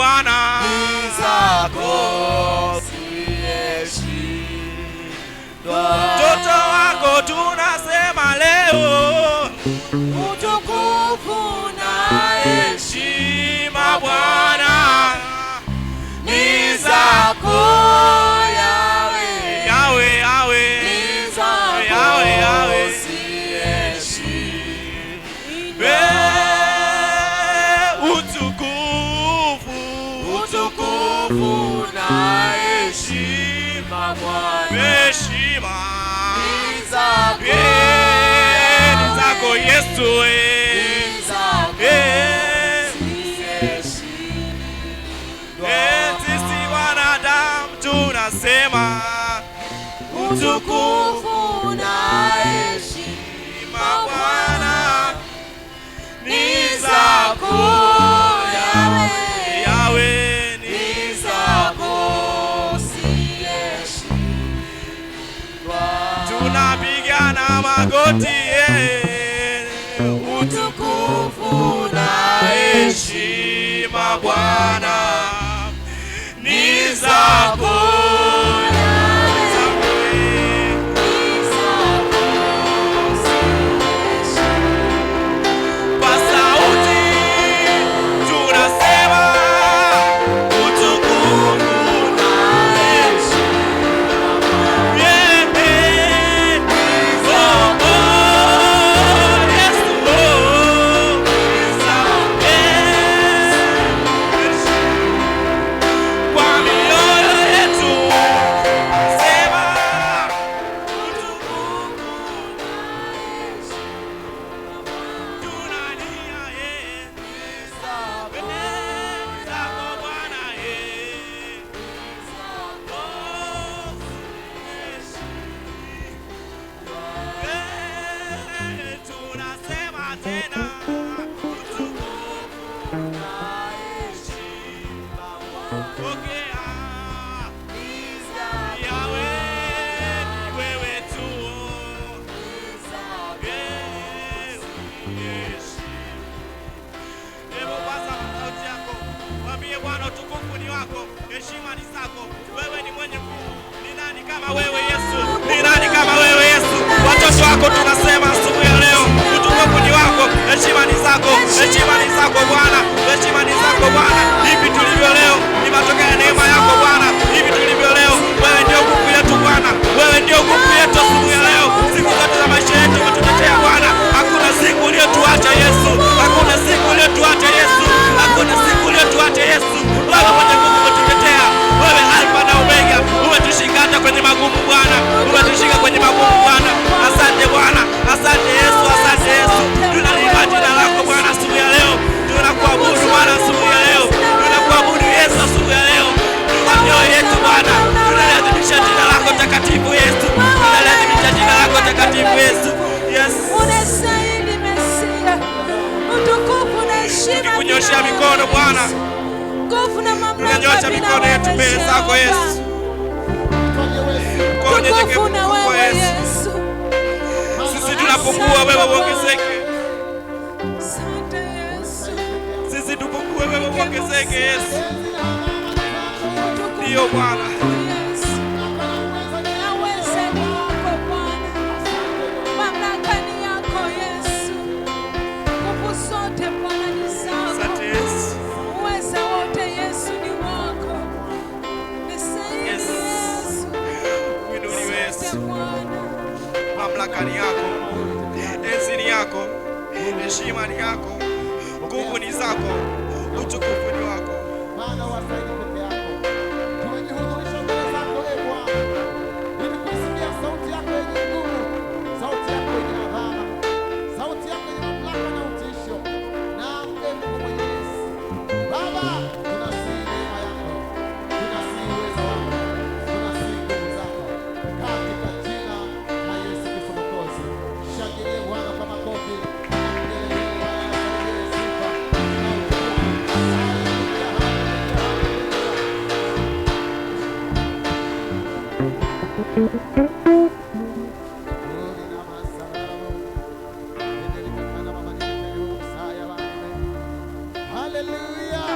Bwana ni zako ziheshimiwa. Mtoto wako tunasema leo, utukufu na heshima Bwana ni zako Yahweh, Yahweh, Yahweh, ni zako Yahweh, Yahweh. Utukufu na heshima Bwana, heshima ni zako Yesu, ni zako sisi wanadamu tunasema utukufu na heshima Bwana ni zako Yahweh, Yahweh, ni zako ziheshimiwa. tunapigana magoti, utukufu na heshima Bwana ni zako heshima ni zako. Wewe ni mwenye nguvu. Ni nani kama wewe Yesu? Ni nani kama wewe Yesu? Watoto wako tunasema asubuhi ya leo, utukufu ni wako, heshima ni zako, heshima ni zako Bwana, heshima ni zako Bwana. Hivi tulivyo leo ni matokeo ya neema yako Bwana. Hivi tulivyo leo, wewe ndio nguvu yetu Bwana. Wewe ndio nguvu yetu asubuhi ya leo. Siku zote za maisha yetu umetutetea Bwana. Hakuna siku uliyotuacha Yesu. Hakuna siku uliyotuacha Yesu. Hakuna siku uliyotuacha Yesu. Wewe mwenye nguvu umetutetea. Wewe Alfa na Omega, umetushika hata kwenye magumu Bwana. Umetushika kwenye magumu Bwana. Asante Bwana. Asante Yesu, asante Yesu. Tunaliinua jina lako Bwana asubuhi ya leo. Tunakuabudu Bwana asubuhi ya leo. Tunakuabudu Yesu asubuhi ya leo. Tuna mioyo yetu Bwana. Tunaliadhimisha jina lako takatifu Yesu. Tunaliadhimisha jina lako takatifu Yesu. Yes. Unastahili Mesia. Utukufu na heshima. Tukunyoshia mikono Bwana. Nguvu na mamlaka. Tunanyosha mikono yetu mbele zako Yesu. Utukufu na wewe Yesu. Sisi tunapungua, wewe uongezeke. Asante Yesu. Sisi tupungue, wewe uongezeke Yesu. Ndio Bwana. Mamlaka ni yako, enzi ni yako, heshima ni yako, nguvu ni zako, utukufu ni wako. Bwana wasaidie peke yako. Tumejihudhurisha mbele zako e Bwana, ili kuisikia sauti yako yenye nguvu, sauti yako yenye adhama, sauti yako yenye mamlaka na utisho. Na Mungu Mwenyezi, Baba, tunasihi neema yako, tunasihi uwezo wako, tunasihi nguvu zako, katika jina la Yesu Kristo Mwokozi. Shangilie Bwana kwa makofi. Hallelujah.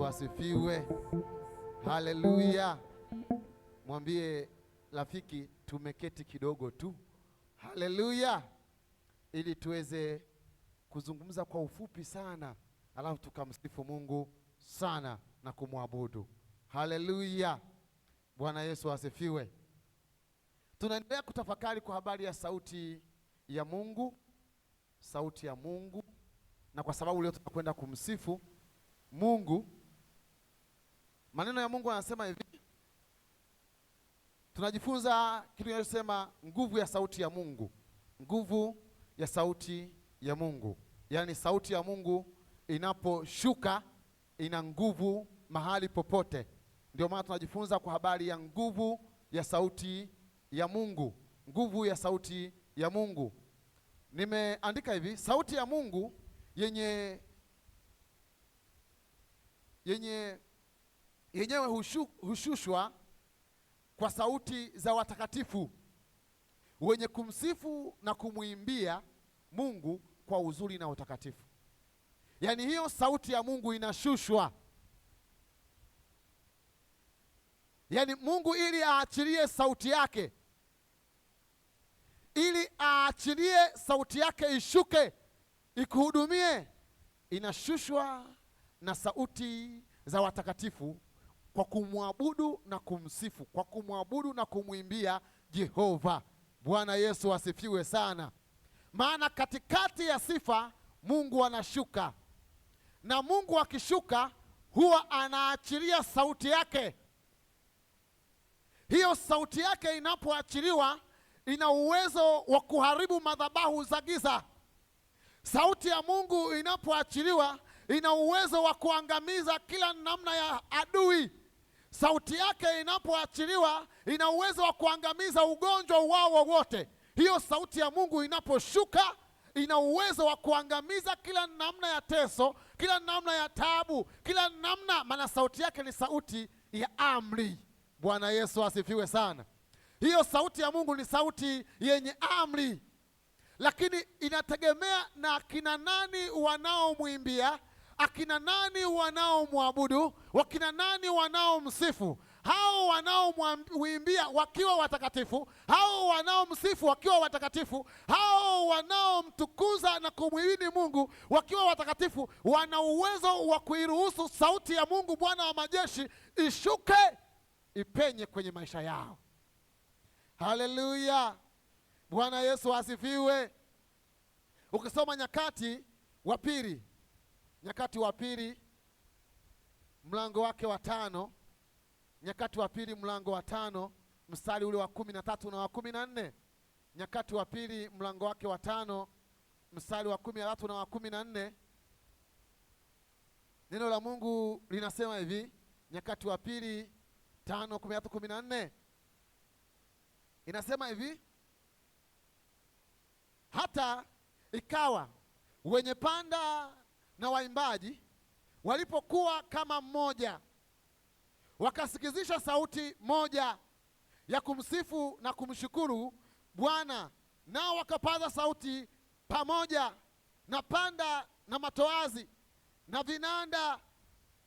asifiwe. Haleluya. Mwambie rafiki tumeketi kidogo tu. Haleluya. Ili tuweze kuzungumza kwa ufupi sana, alafu tukamsifu Mungu sana na kumwabudu. Haleluya. Bwana Yesu asifiwe. Tunaendelea kutafakari kwa habari ya sauti ya Mungu, sauti ya Mungu, na kwa sababu leo tunakwenda kumsifu Mungu, maneno ya Mungu yanasema hivi. Tunajifunza kitu kinachosema nguvu ya sauti ya Mungu. Nguvu ya sauti ya Mungu, yaani sauti ya Mungu inaposhuka ina nguvu mahali popote. Ndio maana tunajifunza kwa habari ya nguvu ya sauti ya Mungu. Nguvu ya sauti ya Mungu. Nimeandika hivi, sauti ya Mungu yenyewe hushushwa kwa sauti za watakatifu wenye kumsifu na kumwimbia Mungu kwa uzuri na utakatifu. Yaani hiyo sauti ya Mungu inashushwa. Yaani Mungu ili aachilie sauti yake, ili aachilie sauti yake ishuke ikuhudumie, inashushwa na sauti za watakatifu kwa kumwabudu na kumsifu, kwa kumwabudu na kumwimbia Jehova. Bwana Yesu asifiwe sana. Maana katikati ya sifa Mungu anashuka, na Mungu akishuka huwa anaachilia sauti yake. Hiyo sauti yake inapoachiliwa ina uwezo wa kuharibu madhabahu za giza. Sauti ya Mungu inapoachiliwa ina uwezo wa kuangamiza kila namna ya adui. Sauti yake inapoachiliwa ina uwezo wa kuangamiza ugonjwa wao wowote. Hiyo sauti ya Mungu inaposhuka ina uwezo wa kuangamiza kila namna ya teso, kila namna ya taabu, kila namna, maana sauti yake ni sauti ya amri. Bwana Yesu asifiwe sana. Hiyo sauti ya Mungu ni sauti yenye amri, lakini inategemea na akina nani wanaomwimbia, akina nani wanaomwabudu, wakina nani wanaomsifu. Hao wanaomwimbia wakiwa watakatifu, hao wanaomsifu wakiwa watakatifu, hao wanaomtukuza na kumhimidi Mungu wakiwa watakatifu, wana uwezo wa kuiruhusu sauti ya Mungu Bwana wa majeshi ishuke, ipenye kwenye maisha yao. Haleluya. Bwana Yesu asifiwe. Ukisoma Nyakati wa pili mlango wake wa 5, Nyakati wa pili mlango wa 5 mstari ule wa 13 na wa 14. Nyakati wa pili mlango wake wa 5 mstari wa 13 na wa 14. Neno la Mungu linasema hivi, Nyakati wa pili 5:13-14. Inasema hivi: hata ikawa wenye panda na waimbaji walipokuwa kama mmoja, wakasikizisha sauti moja ya kumsifu na kumshukuru Bwana, nao wakapaza sauti pamoja na panda na matoazi na vinanda,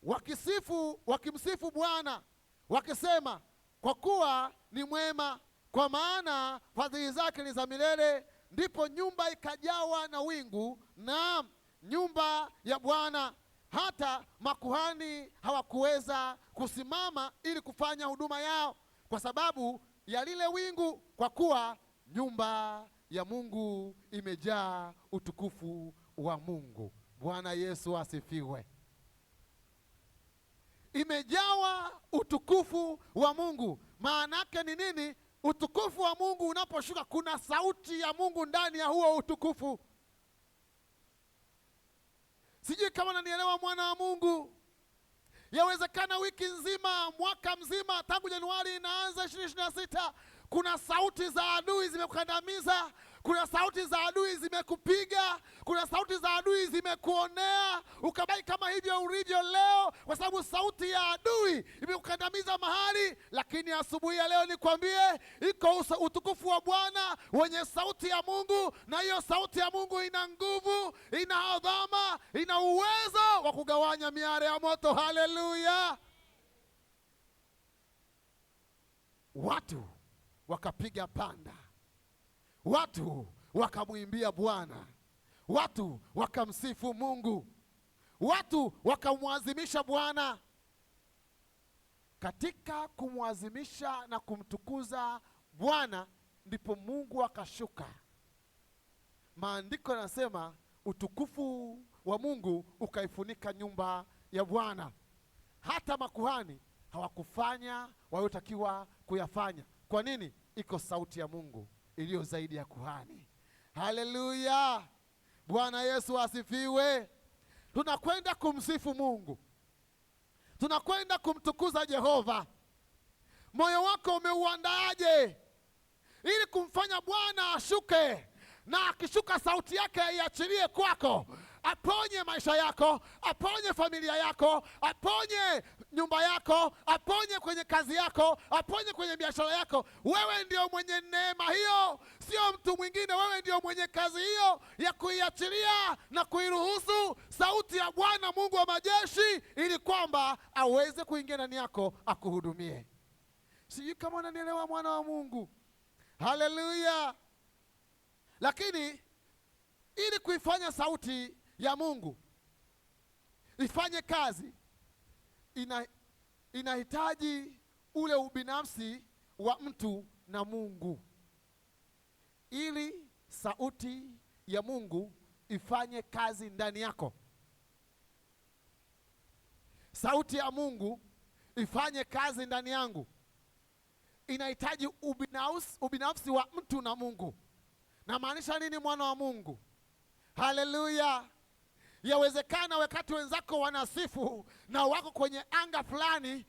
wakimsifu Bwana wakisema, kwa kuwa ni mwema, kwa maana fadhili zake ni za milele. Ndipo nyumba ikajawa na wingu, na nyumba ya Bwana, hata makuhani hawakuweza kusimama ili kufanya huduma yao kwa sababu ya lile wingu, kwa kuwa nyumba ya Mungu imejaa utukufu wa Mungu. Bwana Yesu asifiwe. Imejawa utukufu wa Mungu. Maana yake ni nini? Utukufu wa Mungu unaposhuka, kuna sauti ya Mungu ndani ya huo utukufu. Sijui kama nanielewa, mwana wa Mungu. Yawezekana wiki nzima, mwaka mzima, tangu Januari inaanza 2026, kuna sauti za adui zimekukandamiza, kuna sauti za adui zimekupiga, Kuna sauti za adui zimekuonea ukabaki kama hivyo ulivyo leo, kwa sababu sauti ya adui imekukandamiza mahali. Lakini asubuhi ya leo nikwambie, iko utukufu wa Bwana wenye sauti ya Mungu, na hiyo sauti ya Mungu ina nguvu, ina adhama, ina uwezo wa kugawanya miale ya moto. Haleluya! Watu wakapiga panda, watu wakamwimbia Bwana, watu wakamsifu Mungu, watu wakamwazimisha Bwana. Katika kumwazimisha na kumtukuza Bwana ndipo Mungu akashuka. Maandiko yanasema utukufu wa Mungu ukaifunika nyumba ya Bwana. Hata makuhani hawakufanya waliotakiwa kuyafanya. Kwa nini? Iko sauti ya Mungu iliyo zaidi ya kuhani. Haleluya! Bwana Yesu asifiwe. Tunakwenda kumsifu Mungu, tunakwenda kumtukuza Jehova. Moyo wako umeuandaaje ili kumfanya Bwana ashuke, na akishuka sauti yake iachilie kwako, aponye maisha yako, aponye familia yako, aponye nyumba yako, aponye kwenye kazi yako, aponye kwenye biashara yako. Wewe ndio mwenye neema hiyo, sio mtu mwingine. Wewe ndio mwenye kazi hiyo ya kuiachilia na kuiruhusu sauti ya Bwana Mungu wa majeshi, ili kwamba aweze kuingia ndani yako akuhudumie. Sijui kama unanielewa, mwana wa Mungu. Haleluya! Lakini ili kuifanya sauti ya Mungu ifanye kazi, inahitaji ule ubinafsi wa mtu na Mungu. Ili sauti ya Mungu ifanye kazi ndani yako, sauti ya Mungu ifanye kazi ndani yangu, inahitaji ubinafsi wa mtu na Mungu. Na maanisha nini, mwana wa Mungu? Haleluya! Yawezekana wakati wenzako wanasifu na wako kwenye anga fulani,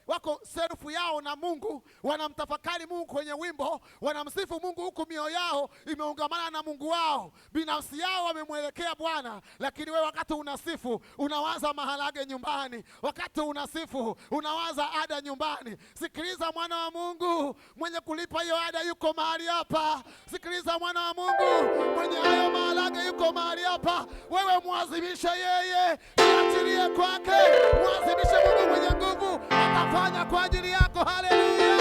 wako serufu yao na Mungu, wanamtafakari Mungu kwenye wimbo, wanamsifu Mungu huku mioyo yao imeungamana na Mungu wao, binafsi yao wamemwelekea Bwana. Lakini wewe wakati unasifu unawaza maharage nyumbani, wakati unasifu unawaza ada nyumbani. Sikiliza mwana wa Mungu, mwenye kulipa hiyo ada yuko mahali hapa. Sikiliza mwana wa Mungu, mwenye hayo maharage yuko mahali hapa. Wewe mwazimishe yeye, niachilie kwake, mwazimishe Mungu mwenye nguvu, atafanya kwa ajili yako. Haleluya!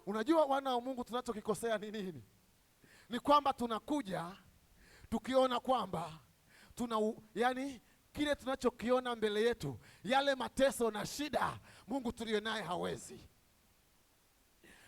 Unajua wana wa Mungu, tunachokikosea ni nini? Ni kwamba tunakuja tukiona kwamba yani kile tunachokiona mbele yetu, yale mateso na shida, Mungu tulio naye hawezi.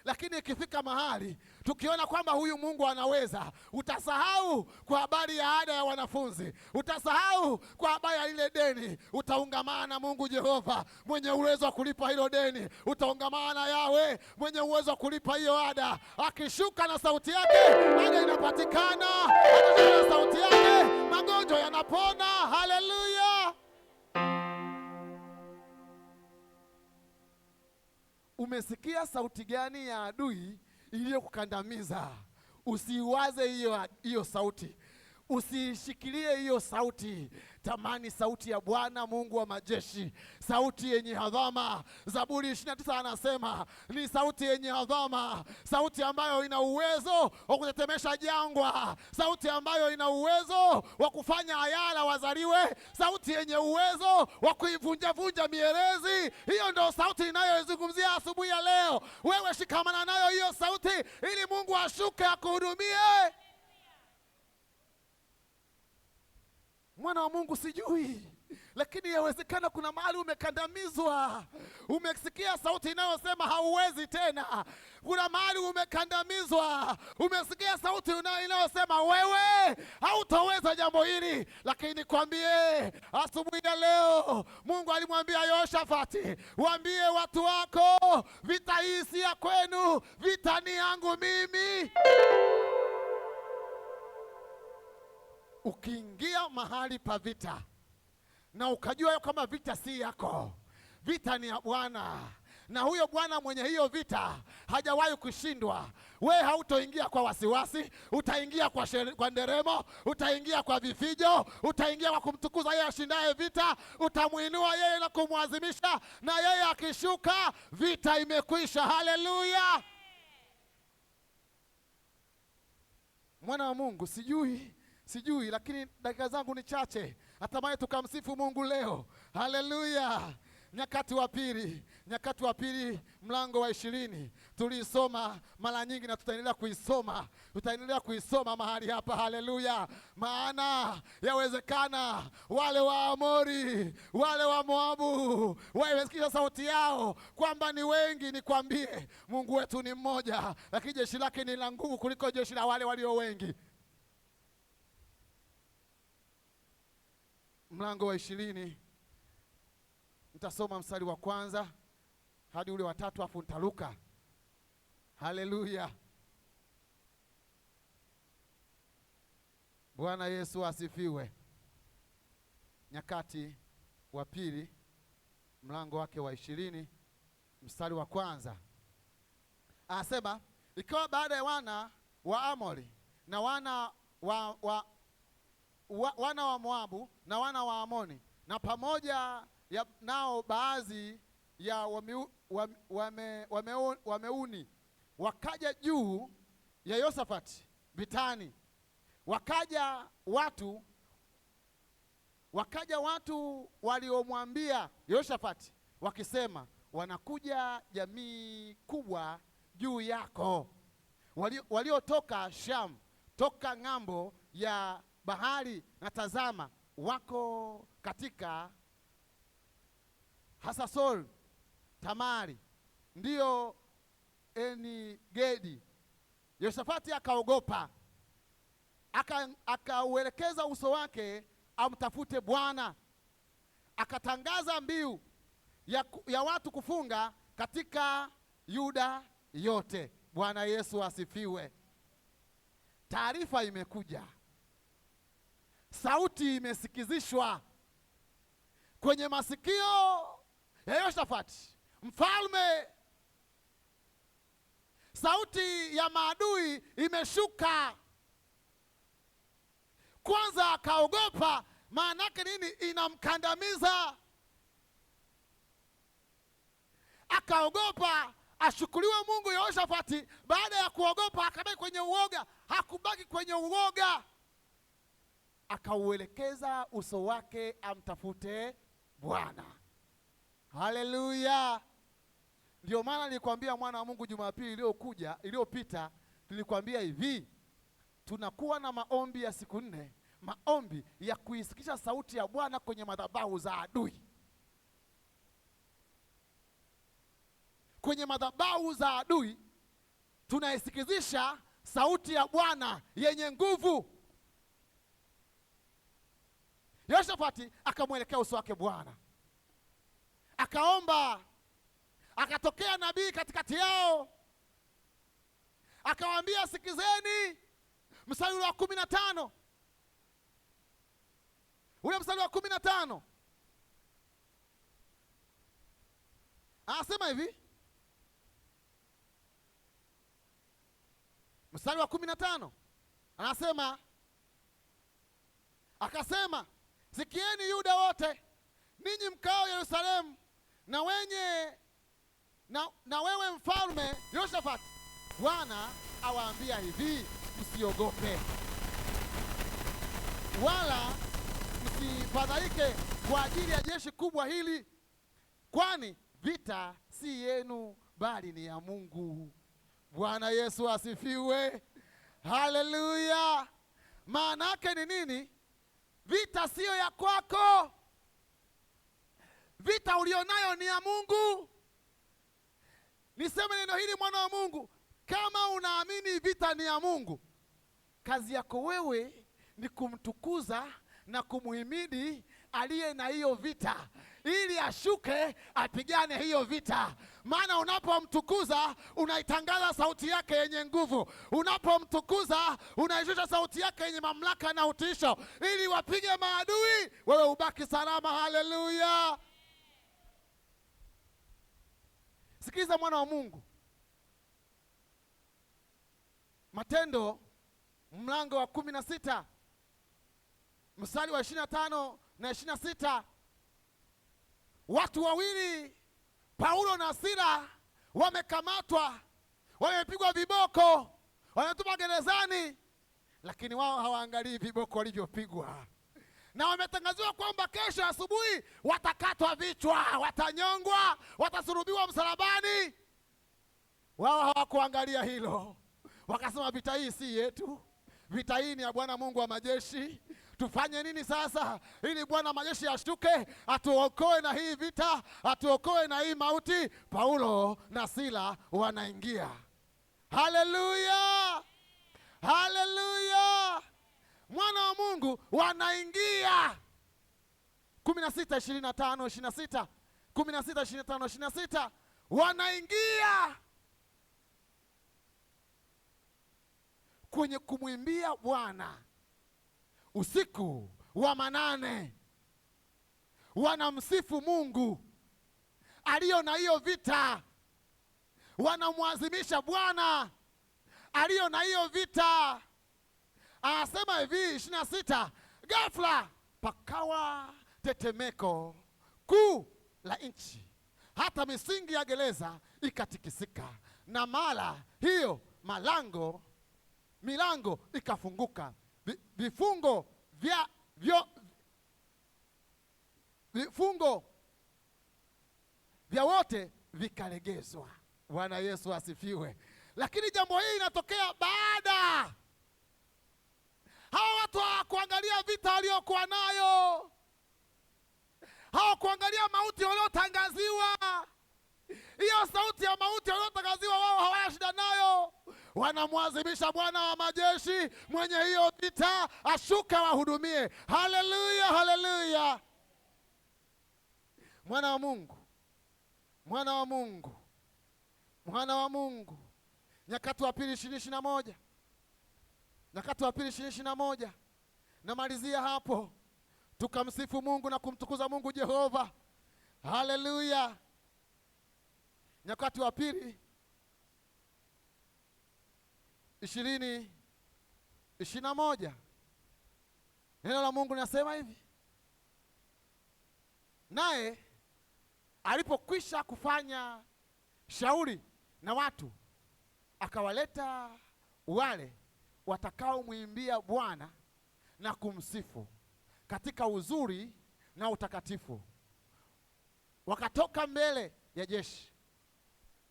Lakini ikifika mahali tukiona kwamba huyu Mungu anaweza, utasahau kwa habari ya ada ya wanafunzi, utasahau kwa habari ya ile deni, utaungamana na Mungu Jehova mwenye uwezo wa kulipa hilo deni, utaungamana na Yawe mwenye uwezo wa kulipa hiyo ada. Akishuka na sauti yake, ada inapatikana. Akishuka na sauti yake, magonjwa yanapona. Haleluya! Umesikia sauti gani ya adui iliyokukandamiza? Usiwaze hiyo sauti, usishikilie hiyo sauti. Tamani sauti ya Bwana Mungu wa majeshi, sauti yenye hadhama. Zaburi 29 anasema ni sauti yenye hadhama, sauti ambayo ina uwezo wa kutetemesha jangwa, sauti ambayo ina uwezo wa kufanya ayala wazaliwe, sauti yenye uwezo wa kuivunjavunja mierezi. Hiyo ndio sauti inayoizungumzia asubuhi ya leo. Wewe shikamana nayo hiyo sauti, ili Mungu ashuke akuhudumie. Mwana wa Mungu, sijui, lakini yawezekana kuna mahali umekandamizwa. Umesikia sauti inayosema hauwezi tena. Kuna mahali umekandamizwa, umesikia sauti inayosema wewe hautaweza jambo hili. Lakini nikwambie asubuhi ya leo, Mungu alimwambia Yehoshafati, waambie watu wako, vita hii si ya kwenu, vita ni yangu mimi. Ukiingia mahali pa vita na ukajua kama vita si yako, vita ni ya Bwana, na huyo Bwana mwenye hiyo vita hajawahi kushindwa. We hautoingia kwa wasiwasi, utaingia kwa nderemo, utaingia kwa vifijo, utaingia kwa kumtukuza yeye ashindaye vita, utamuinua yeye na kumwazimisha, na yeye akishuka vita imekwisha. Haleluya! Mwana wa Mungu, sijui lakini dakika zangu ni chache. Natamani tukamsifu Mungu leo. Haleluya! Nyakati wa pili mlango wa 20 tuliisoma mara nyingi na tutaendelea kuisoma mahali hapa. Haleluya! Maana yawezekana wale wa Amori, wale wa Moabu waiwesikia sauti yao kwamba ni wengi. Nikwambie, Mungu wetu ni mmoja, lakini jeshi lake ni la nguvu kuliko jeshi la wale walio wengi. Mlango wa 20 nitasoma mstari wa kwanza hadi ule wa 3, afu nitaruka. Haleluya! Bwana Yesu asifiwe. Nyakati wa pili mlango wake wa 20 mstari wa kwanza anasema, ikawa baada ya wana wa Amori na wana wa Moabu na wana wa Amoni na pamoja nao baadhi ya Wameuni wakaja juu ya Yosafati vitani. Wakaja watu waliomwambia Yoshafati wakisema, wanakuja jamii kubwa juu yako waliotoka Sham, toka ng'ambo ya bahari, na tazama wako katika Hasasol Tamari, ndiyo Eni Gedi. Yoshafati akaogopa, akauelekeza uso wake amtafute Bwana, akatangaza mbiu ya watu kufunga katika Yuda yote. Bwana Yesu asifiwe. Taarifa imekuja, sauti imesikizishwa kwenye masikio ya Yoshafati mfalme. Sauti ya maadui imeshuka. Kwanza akaogopa. Maana yake nini? Inamkandamiza. Akaogopa ashukuriwe Mungu. Yoshafati baada ya kuogopa akabaki kwenye uoga. Hakubaki kwenye uoga, akauelekeza uso wake amtafute Bwana. Haleluya! Ndio maana nilikwambia mwana wa Mungu Jumapili iliyopita tulikwambia hivi, tunakuwa na maombi ya siku 4, maombi ya kuisikisha sauti ya Bwana kwenye madhabahu za adui. Kwenye madhabahu za adui tunaisikizisha sauti ya Bwana yenye nguvu. Yoshafati akamwelekea uso wake Bwana, akaomba. Akatokea nabii katikati yao, akawaambia, sikizeni. Mstari wa 15, ule mstari wa 15 anasema hivi. Mstari wa 15 anasema, akasema, sikieni Yuda wote, ninyi mkao Yerusalemu, na wewe mfalme Yoshafati, Bwana awaambia hivi, msiogope wala msifadhaike kwa ajili ya jeshi kubwa hili, kwani vita si yenu bali ni ya Mungu. Bwana Yesu asifiwe. Haleluya! Maana yake ni nini? Vita siyo ya kwako. Vita ulionayo ni ya Mungu. Niseme neno hili, mwana wa Mungu, kama unaamini vita ni ya Mungu, kazi yako wewe ni kumtukuza na kumuhimidi aliye na hiyo vita, ili ashuke apigane hiyo vita. Maana unapomtukuza unaitangaza sauti yake yenye nguvu. Unapomtukuza unaishusha sauti yake yenye mamlaka na utisho, ili wapige maadui, wewe ubaki salama. Haleluya! Sikiliza mwana wa Mungu. Matendo mlango wa 16 mstari wa 25 na 26. Watu wawili Paulo na Sila wamekamatwa, wamepigwa viboko, wametupwa gerezani, lakini wao hawaangalii viboko walivyopigwa, na wametangaziwa kwamba kesho asubuhi watakatwa vichwa, watanyongwa, watasulubiwa msalabani. Wao hawakuangalia hilo, wakasema vita hii si yetu, vita hii ni ya Bwana Mungu wa majeshi. Tufanye nini sasa ili Bwana majeshi ashtuke, atuokoe na hii vita, atuokoe na hii mauti? Paulo na Sila wanaingia. Haleluya, haleluya, mwana wa Mungu wanaingia. 16:25-26, 16:25-26, wanaingia kwenye kumwimbia Bwana usiku wa manane. Wanamsifu Mungu aliyo na hiyo vita, wanamwazimisha Bwana aliyo na hiyo vita. Anasema hivi 26, ghafla pakawa tetemeko kuu la nchi, hata misingi ya gereza ikatikisika, na mara hiyo milango ikafunguka, vifungo vya wote vikalegezwa. Bwana Yesu asifiwe. Lakini jambo hili linatokea baada hawa watu hawakuangalia vita waliokuwa nayo, hawakuangalia mauti waliotangaziwa. Hiyo sauti ya mauti waliotangaziwa wao hawana shida nayo. Wanamwazimisha Bwana wa majeshi mwenye hiyo vita, ashuka wahudumie. Haleluya, haleluya. Mwana wa Mungu, mwana wa Mungu, mwana wa Mungu. Nyakati wa pili 20:21, Nyakati wa pili 20:21. Namalizia hapo. Tukamsifu Mungu na kumtukuza Mungu Jehova. Haleluya. Nyakati wa pili 20:21. Neno la Mungu linasema hivi: naye alipokwisha kufanya shauri na watu, akawaleta wale watakaomwimbia Bwana na kumsifu katika uzuri na utakatifu. Wakatoka mbele ya jeshi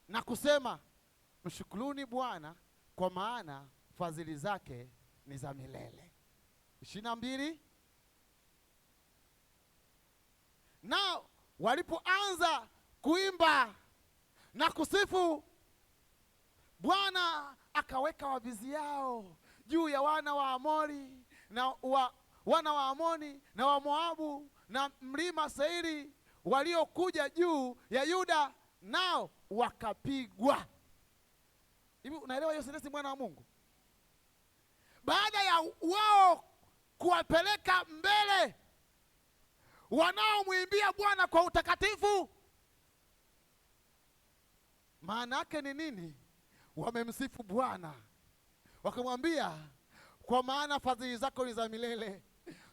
na kusema, mshukuruni Bwana, kwa maana fadhili zake ni za milele. 22. Nao walipoanza kuimba na kusifu, Bwana akaweka waviziao juu ya wana wa Amoni na wa Moabu na mlima Seiri, waliokuja juu ya Yuda, nao wakapigwa. Hivi unaelewa hiyo sentensi, mwana wa Mungu? Baada ya wao kuwapeleka mbele wanaomwimbia Bwana kwa utakatifu, maana yake ni nini? Wamemsifu Bwana, wakamwambia, kwa maana fadhili zako ni za milele.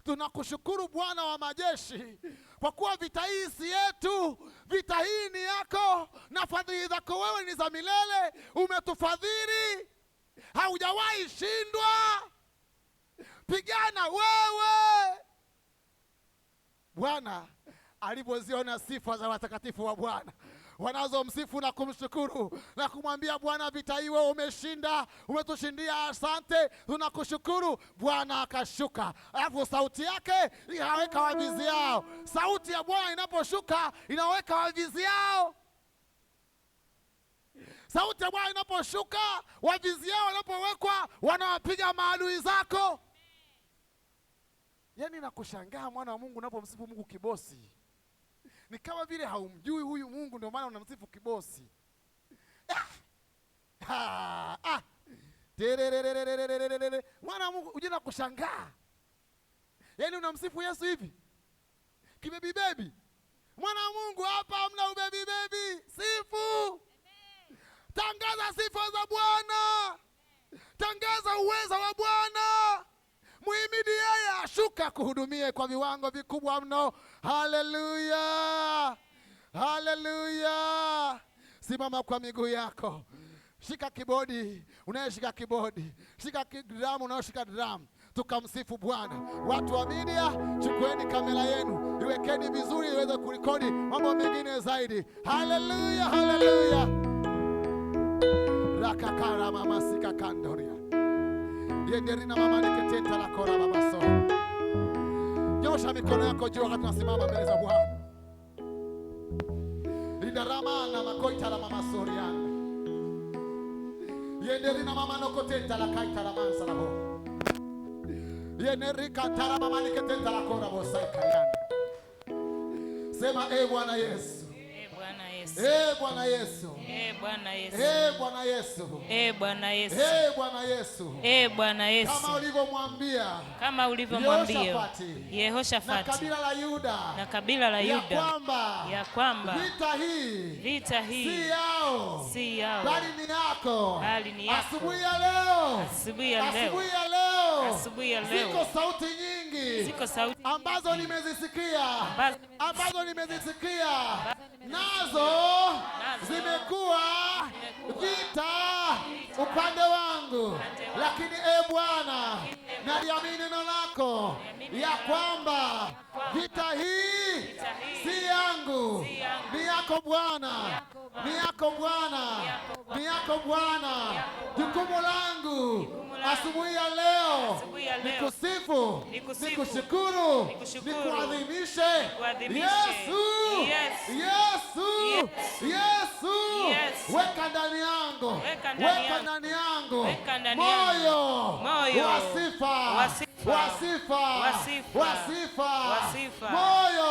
Tunakushukuru Bwana wa majeshi, kwa kuwa vita hii si yetu, vita hii ni yako, na fadhili zako wewe ni za milele. Umetufadhili, haujawahi shindwa. Pigana wewe. Bwana alipoziona sifa za watakatifu wa Bwana wanazomsifu na kumshukuru na kumwambia Bwana, vita hii wewe umeshinda, umetushindia, asante, tunakushukuru. Bwana akashuka, alafu sauti yake inaweka waviziao. Sauti ya Bwana inaposhuka inaweka waviziao. Sauti ya Bwana inaposhuka, waviziao wanapowekwa, wanawapiga maadui zako. Yaani nakushangaa mwana wa Mungu, unapomsifu Mungu kibosi, ni kama vile haumjui huyu Mungu, ndio maana unamsifu kibosi. Mwana wa Mungu, uje na kushangaa. Yaani unamsifu Yesu hivi kibebi bebi. Mwana wa Mungu, hapa hamna ubebi bebi. Sifu. Tangaza sifa za Bwana. Tangaza uweza wa Bwana. Muhimidi yeye, ashuka kuhudumie kwa viwango vikubwa mno. Haleluya. Haleluya. Simama kwa miguu yako. Shika kibodi, unayeshika kibodi. Shika drum, unayoshika drum. Tukamsifu Bwana. Watu wa media, chukueni kamera yenu, iwekeni vizuri iweze kurekodi mambo mengine zaidi. Haleluya, haleluya. Rakakara mama sika kandoria. Yenderina mama niketenta la kora baba so. Nyosha mikono yako juu wakati tunasimama mbele za Bwana. Lindarama na makoita la mama soriana. Yenderina mama nokotenta la kaita la mansa la bo. Yenerika tara mama niketenta la kora bo saikayana. Sema Bwana Yesu. Bwana Yesu. Bwana Yesu. Bwana Yesu. Bwana Yesu. Bwana Yesu. Bwana Yesu. Bwana Yesu. Kama ulivyomwambia Yehoshafati na kabila la Yuda ya kwamba vita hii si yao bali ni yako. Asubuhi ya leo ziko sauti nyingi ambazo nimezisikia nazo zimekuwa vita upande wangu, lakini Bwana, naliamini neno lako ya kwamba vita hii si yangu, ni yako Bwana, ni yako Bwana, ni yako Bwana. Jukumu langu asubuhi ya leo nikusifu, nikushukuru, nikuadhimishe Yesu, Yesu, Yesu. Weka ndani yangu, weka ndani yangu moyo wa sifa, moyo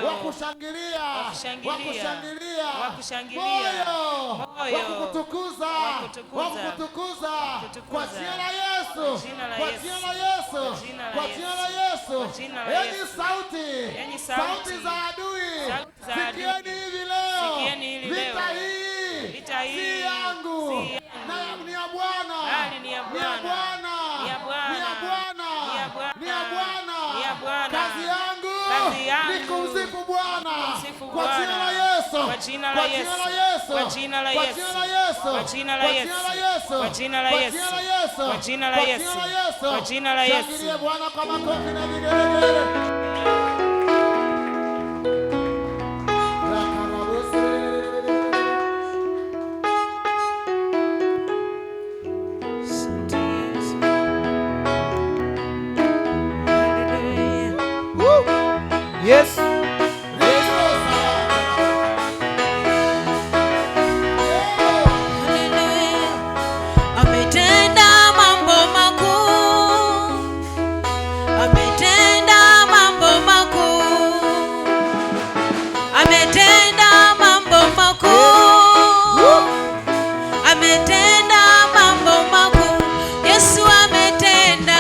wa kushangilia, moyo wa kukutukuza, kwa jina la Yesu, kwa jina la Yesu, kwa jina la Yesu. Enyi sauti za adui, sikieni hivi leo, vita hii si yangu, ni ya Bwana, ni ya Bwana, ni ya Bwana. Kazi yangu ni kumsifu Bwana kwa jina la Yesu, kwa jina la Yesu, kwa jina la Yesu, kwa jina la Yesu, kwa jina la Yesu, kwa jina la Yesu, kwa jina la Yesu. Shangilie Bwana kwa makofi na vigelegele. Yes. Ametenda mambo makuu, ametenda mambo makuu, ametenda mambo makuu, ametenda mambo makuu. Yesu ametenda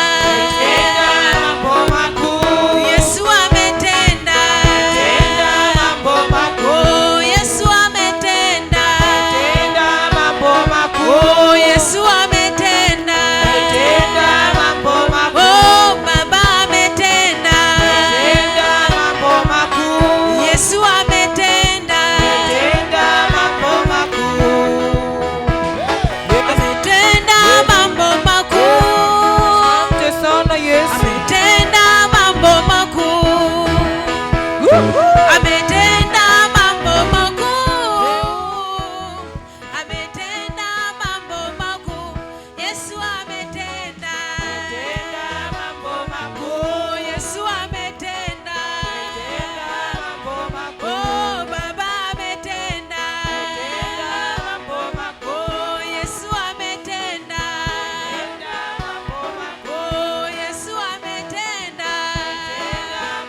mambo makuu, Yesu ametenda mambo makuu, Yesu ametenda mambo makuu, Yesu ametenda mambo makuu, Baba ametenda mambo makuu, Yesu ametenda mambo makuu, ametenda mambo makuu, Asante sana Yesu. ametenda mambo makuu, ametenda mambo makuu, ametenda mambo makuu. Yesu ametenda mambo makuu, Yesu ametenda mambo makuu, Baba ametenda mambo makuu, Yesu ametenda mambo makuu, Yesu ametenda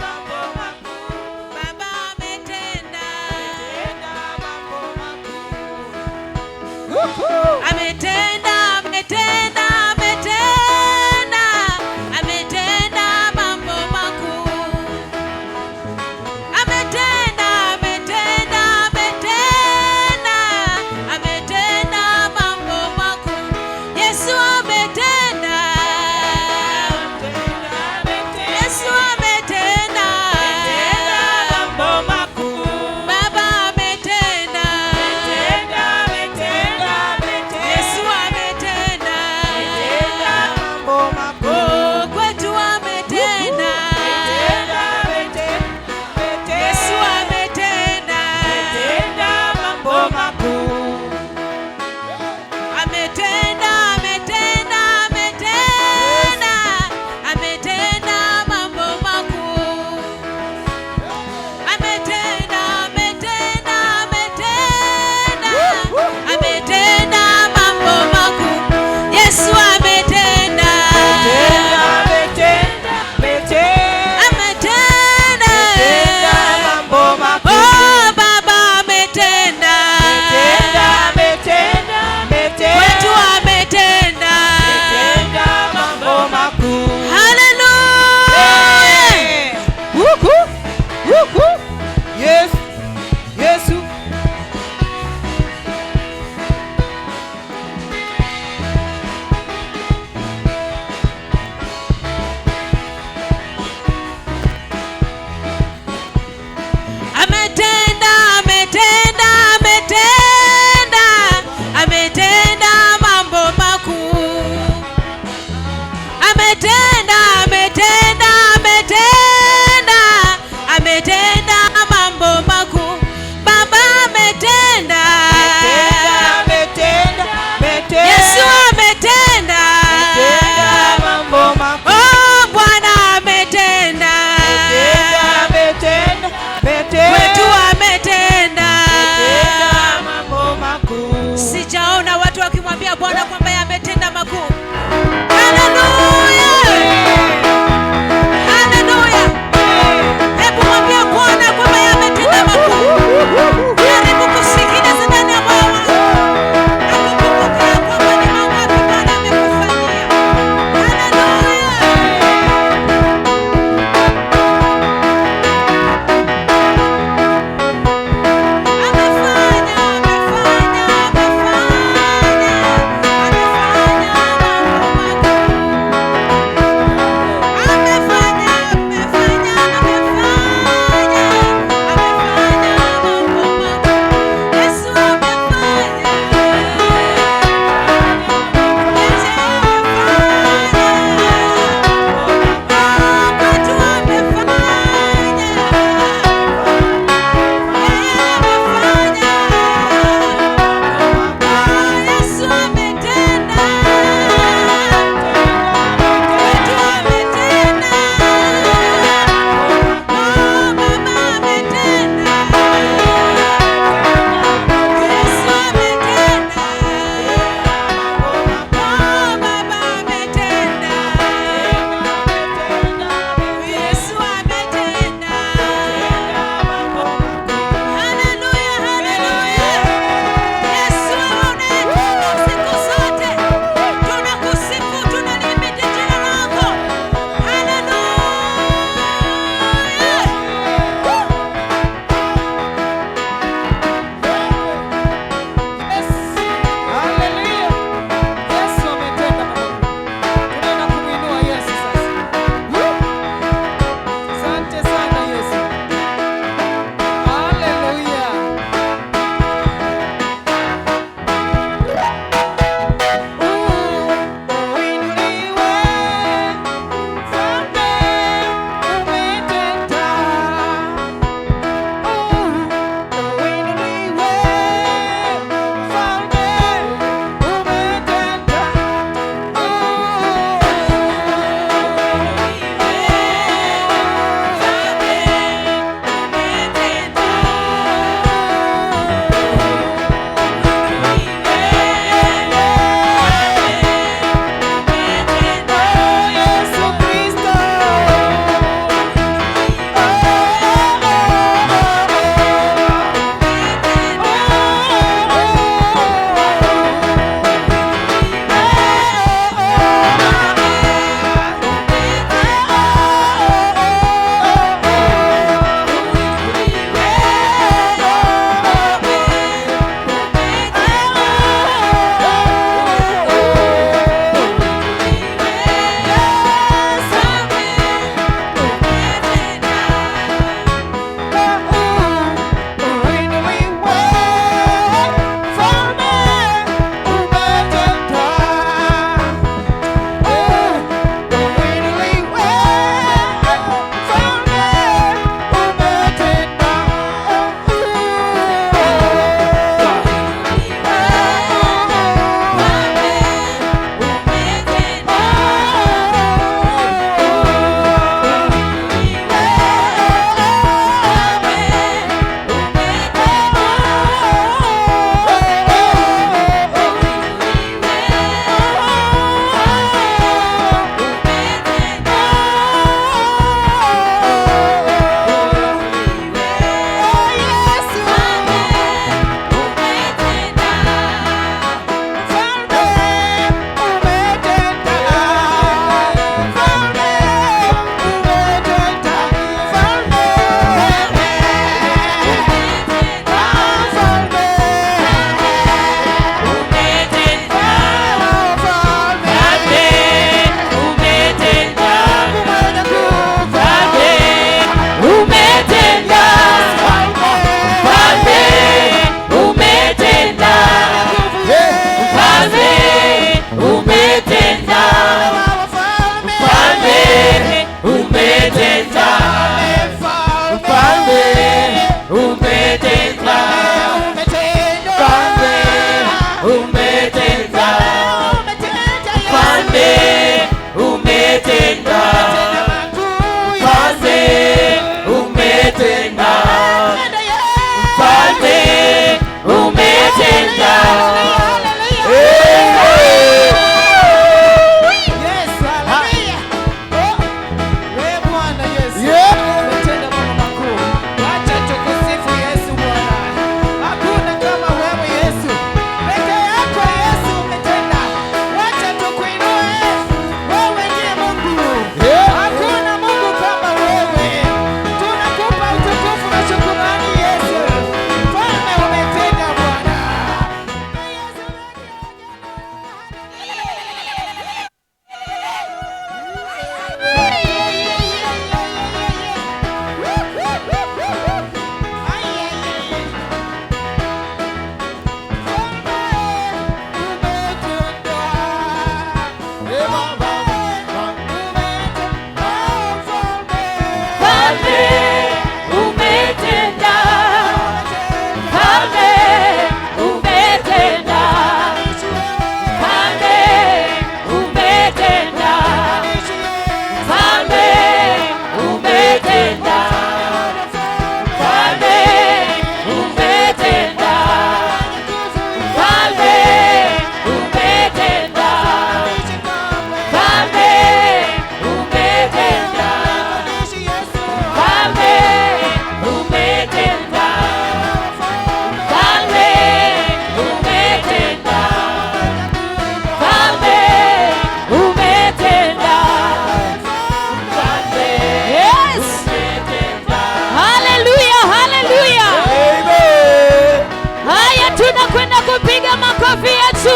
mambo makuu, Baba ametenda mambo makuu, ametenda, ametenda, ametenda, ametenda mambo makuu, ametenda, ametenda, ametenda, ametenda ametenda, ametenda, ametenda, ametenda mambo makuu. Ametenda, ametenda, ametenda, ametenda mambo makuu. Yesu ametenda, Ametenda, ametenda, mambo makuu. oh Baba ametenda, Ametenda, kwetu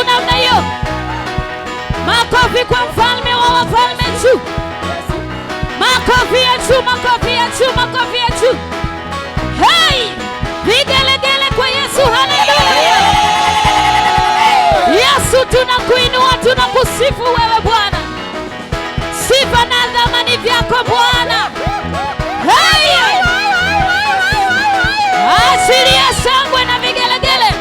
Yesu namna hiyo. Makofi kwa mfalme wa wafalme tu. Makofi ya tu, makofi ya tu, makofi ya tu. Hey! Vigelegele kwa Yesu, haleluya. Yesu tunakuinua, tunakusifu wewe Bwana. Sifa na dhamani vyako Bwana. Hey! Achilia shangwe na vigelegele.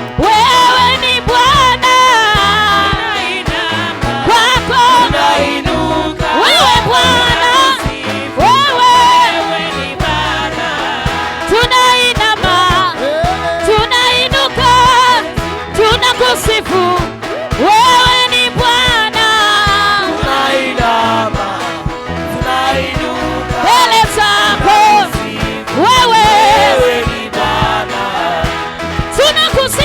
Wewe ni Bwana. Tunakusifu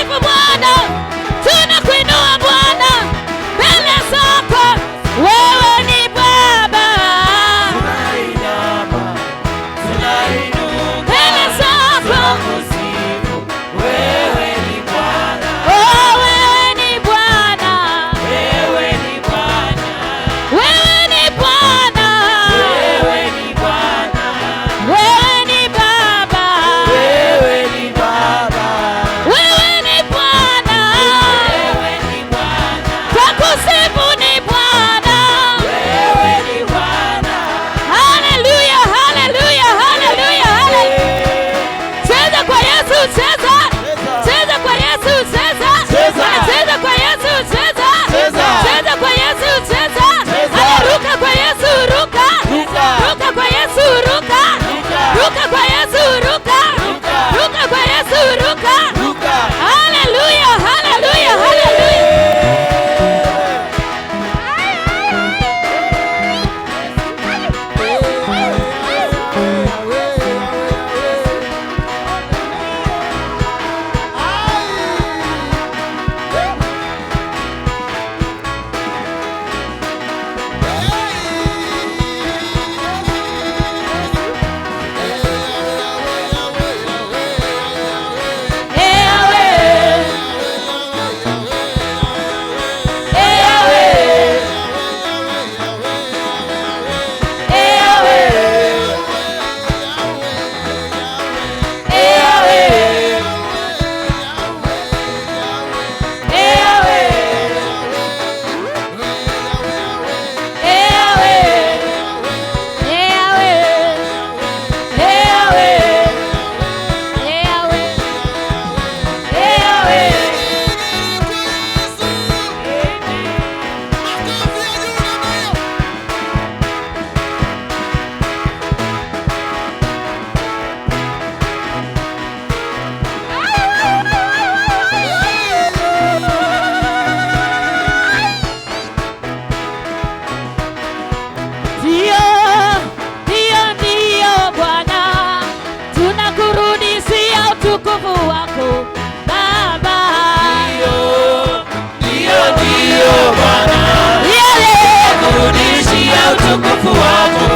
utukufu wako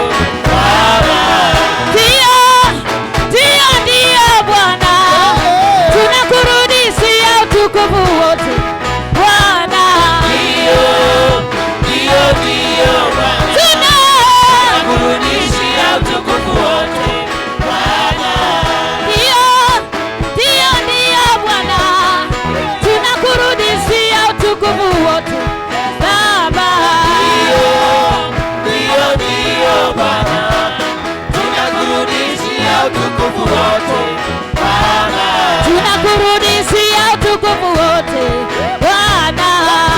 Baba. Ndio, ndio, ndio Bwana, tunakurudishia utukufu wote Bwana. Ndio, ndio, ndio Bwana, tunakurudishia utukufu wote Baba. Ndio, ndio, ndio Bwana, tunakurudishia utukufu wote Baba. Ndio, ndio Bwana, tunakurudishia utukufu wote Baba. Tunakurudishia utukufu wote Bwana.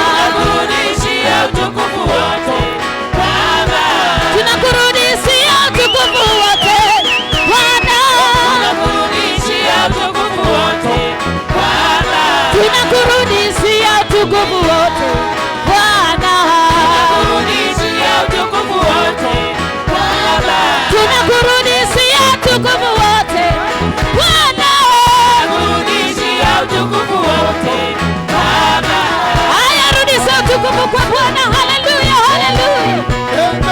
Tunakurudishia utukufu wote Baba. Tunakurudishia utukufu wote Bwana. Tunakurudishia utukufu wote Baba. Tunakurudishia utukufu wote Bwana. Tunakurudishia utukufu wote Baba. Tunakurudishia utukufu wote Bwana. Tunakurudishia utukufu wote Baba. Haya, rudisha utukufu kwa Bwana. Haleluya, haleluya.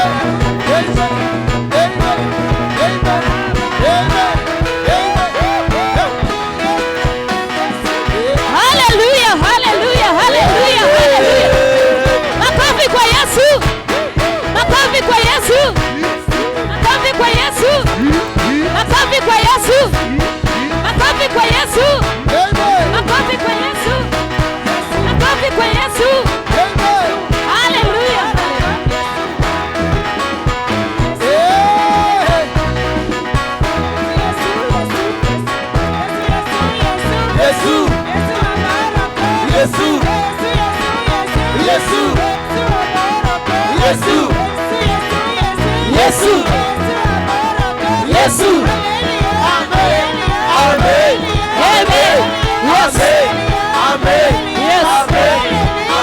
Haleluya, haleluya, haleluya, haleluya. Makofi kwa Yesu. Makofi kwa Yesu. Makofi kwa Yesu. Makofi kwa Yesu. Makofi kwa Yesu. Makofi kwa Yesu. Makofi kwa Yesu. Haleluya. Yesu, Yesu, Yesu, Yesu, Yesu, Yesu. Amen. Amen. Amen. Yes. Amen. Yes.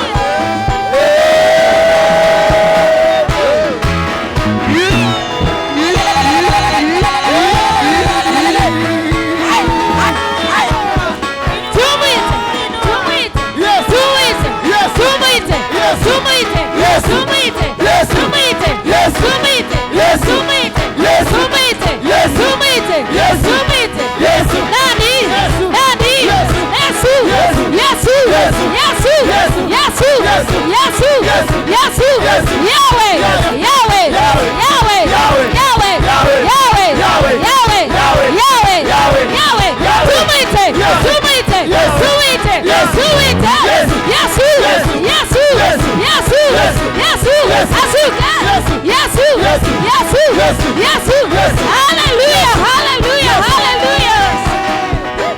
Hallelujah, hallelujah, hallelujah.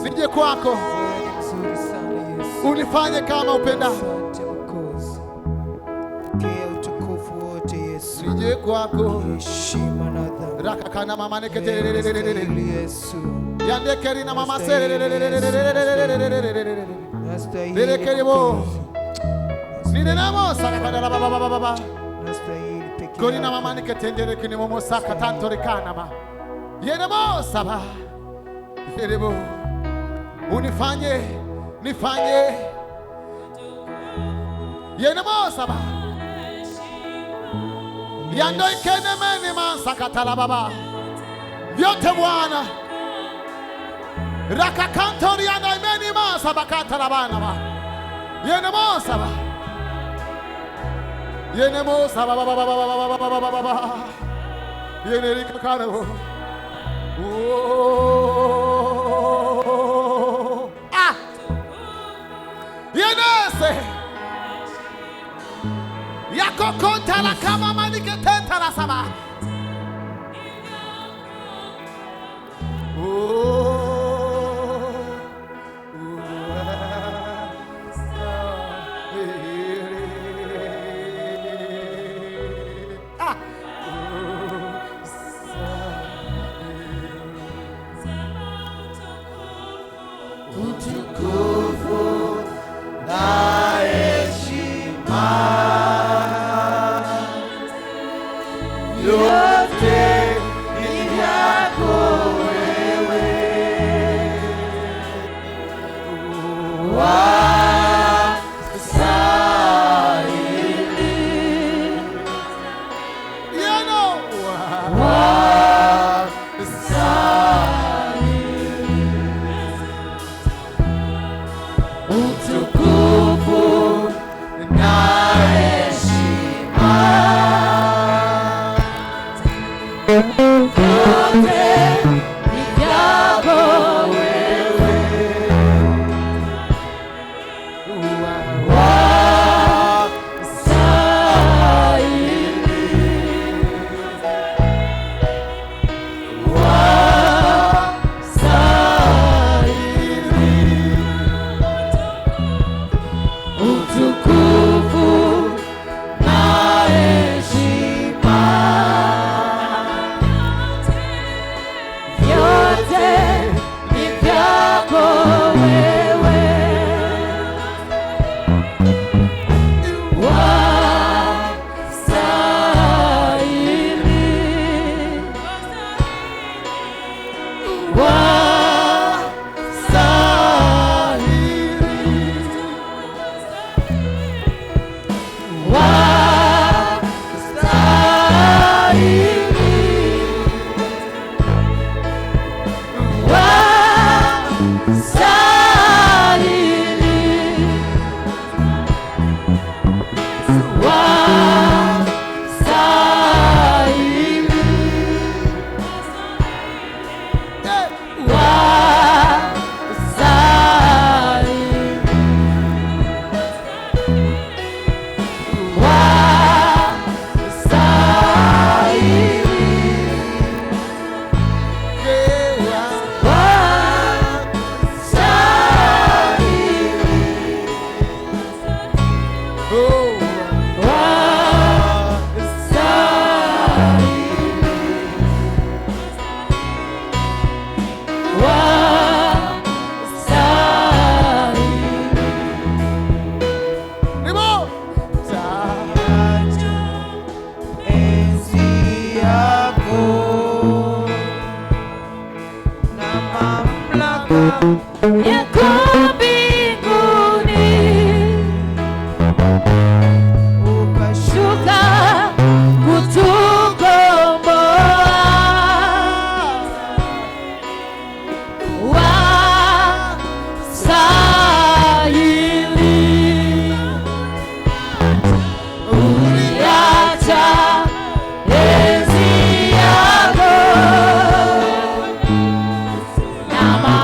Nije kwako unifanye kama upenda. Nije kwako rakakana mama neketere yandekeri na mama sere derekerebo ninenamo sakadara baba kori na mama neketendere kinimo mosaka tantorikana ma yenemo saba yerebo unifanye nifanye yenemo saba yando ikenemeni masakatala baba vyote Bwana rakakantori yando imeni masabakatala bana ba yenemo saba Yenemo sa ba ba ba ba ba ba ba ba ba ba ba ba. Yenerika kano. Oh. Ah. Yenese. Yakokota la kama maniketenta la sama.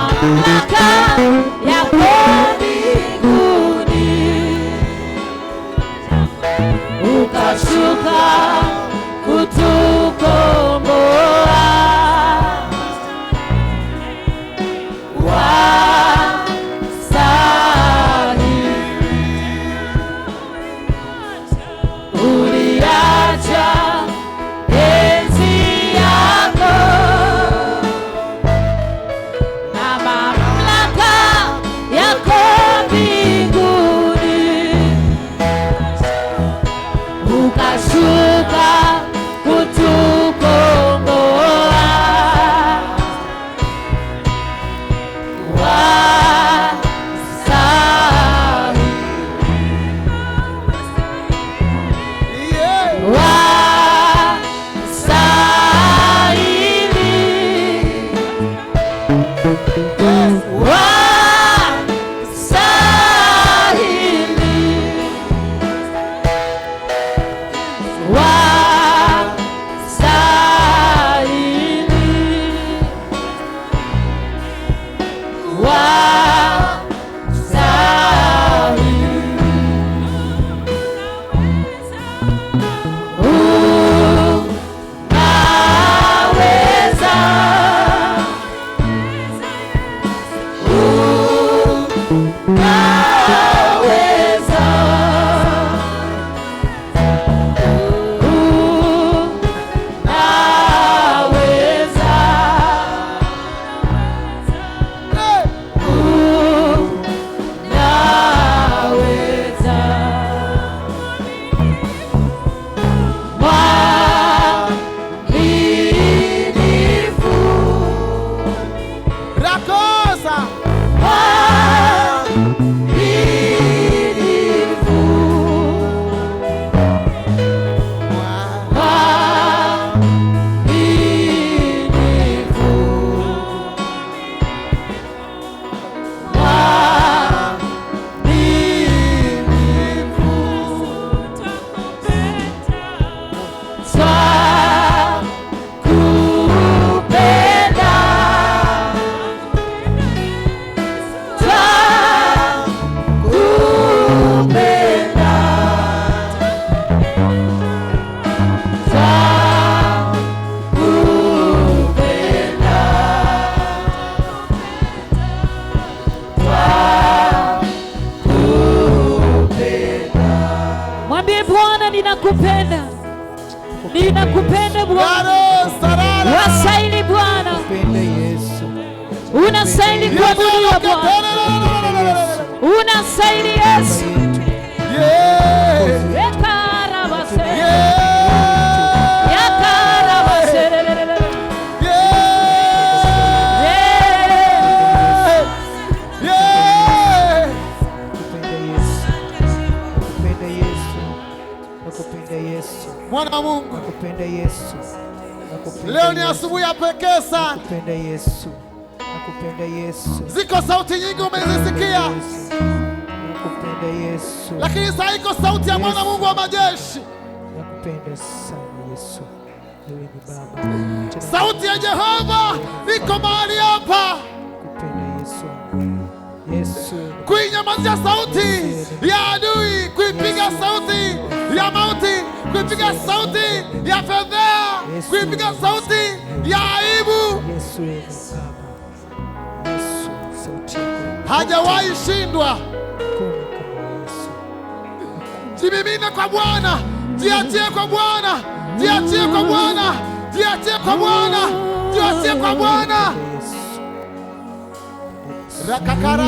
Mamlaka yako Unastahili kuabudiwa Bwana. Unastahili Yesu. Yakarabase. Yakarabase. Mwana wa Mungu, nakupenda Yesu. leo ni asubuhi ya pekee sana. Nakupenda Yesu. Nakupenda Yesu. Ziko sauti nyingi umezisikia, Nakupenda Yesu. lakini sasa iko sauti ya Mwana Mungu wa majeshi. Nakupenda sana Yesu. Wewe ni Baba. Sauti ya Jehova iko mahali hapa. Nakupenda Yesu. Yesu. Kuinyamazia sauti ya adui, kuipiga sauti ya mauti, kuipiga sauti ya fedheha, kuipiga sauti ya aibu. Yesu ni Baba. Yesu sauti yako. Hajawahi shindwa. Hakuna kama Yesu. Jimimine kwa Bwana, jiachie kwa Bwana, jiachie kwa Bwana, jiachie kwa Bwana, jiachie kwa Bwana. Yesu. Rakakara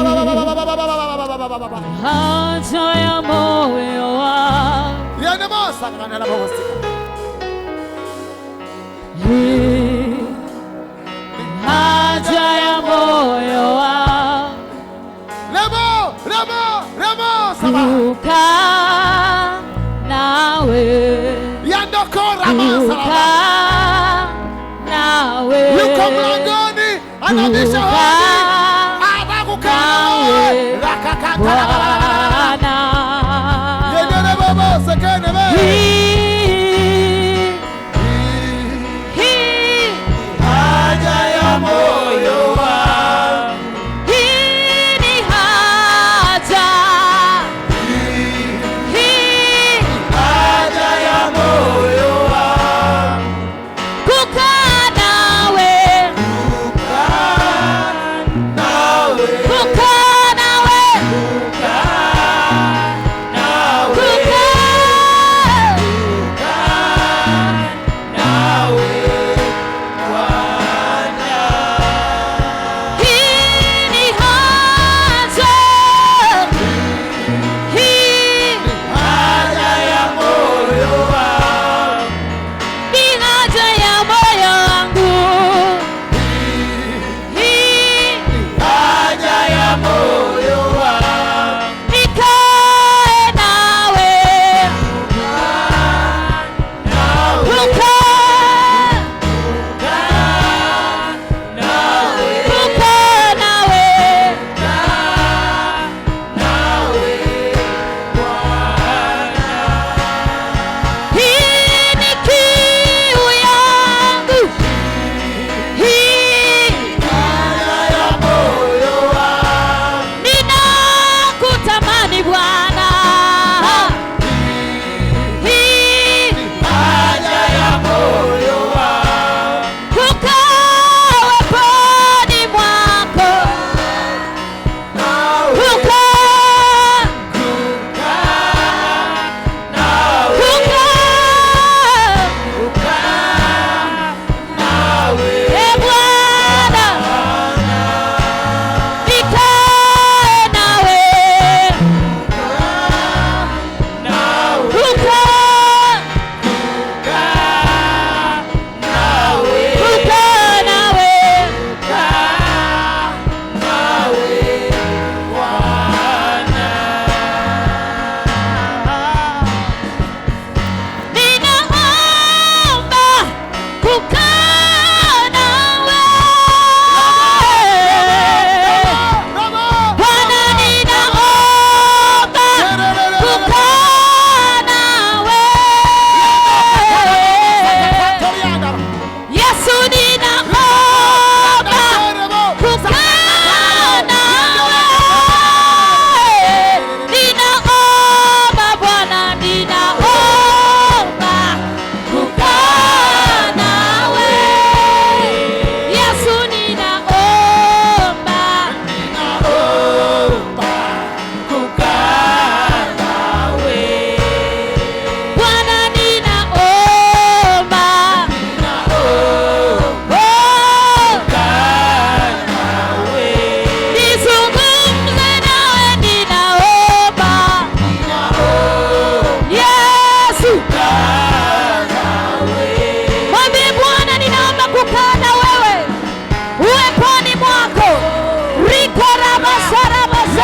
Haja ya moyo wangu. yene mosa kana la bosi. Haja ya moyo wangu. Remo sama. Kukaa nawe. Yandokora masala. Kukaa nawe. Yuko mlangoni anabisha hodi. Anakukaa nawe. Rakakata. Bwana. Yene baba sekene be. Haja ya moyo wangu. Hii ni haja. Hii Haja ya moyo wangu. kukaa nawe. Nawe. Kukaa nawe. Kaa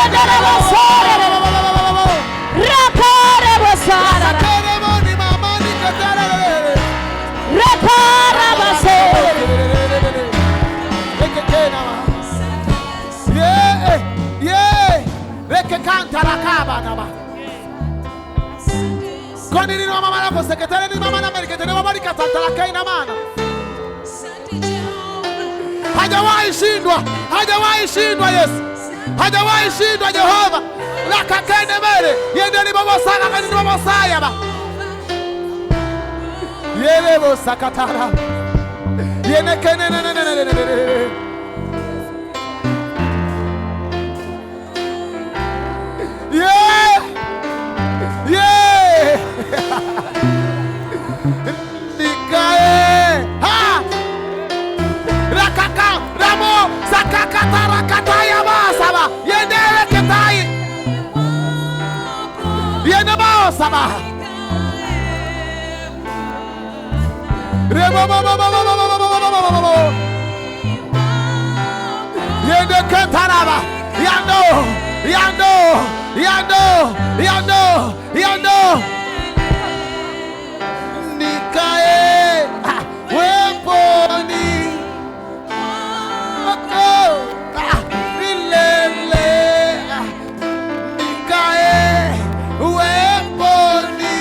Rekendere bosore. Rekare bosara. Sakeremoni mama nikatarare. Rekara bosore. Koni ni mama nako sekretari ni mama na Amerika tena mama nikatantala kaina mana. Hajawahi shindwa Yesu. Hajawahi shindwa Jehova. La kakene mere yende ni baba sana kani ni baba saya ba. Yele bo sakatara. Yene kene ne. Yeah. Nikae. Ha. Rakaka ramo sakakata rakataya basaba. Yendele ketai. Yende basaba. Remo. Yende ketaraba. Yando. Nikae weponi milele. Nikae weponi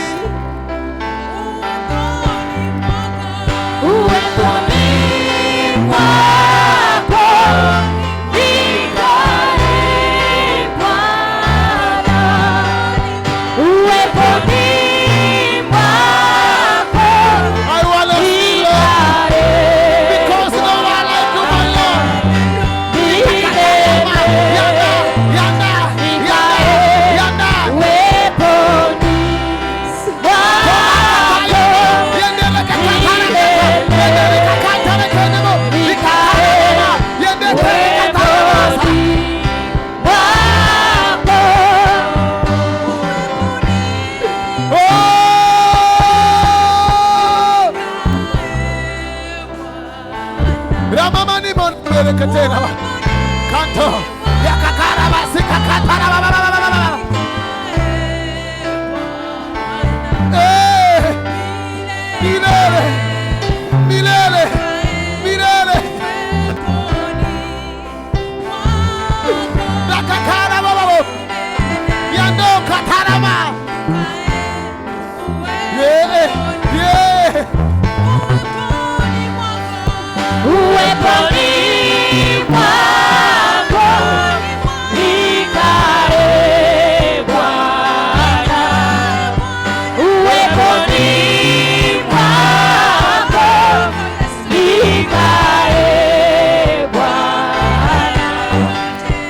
kanto yakakara basikakatara milele nakakara baba yando katarama Uweponi mwako nikae Bwana. Uweponi mwako nikae Bwana.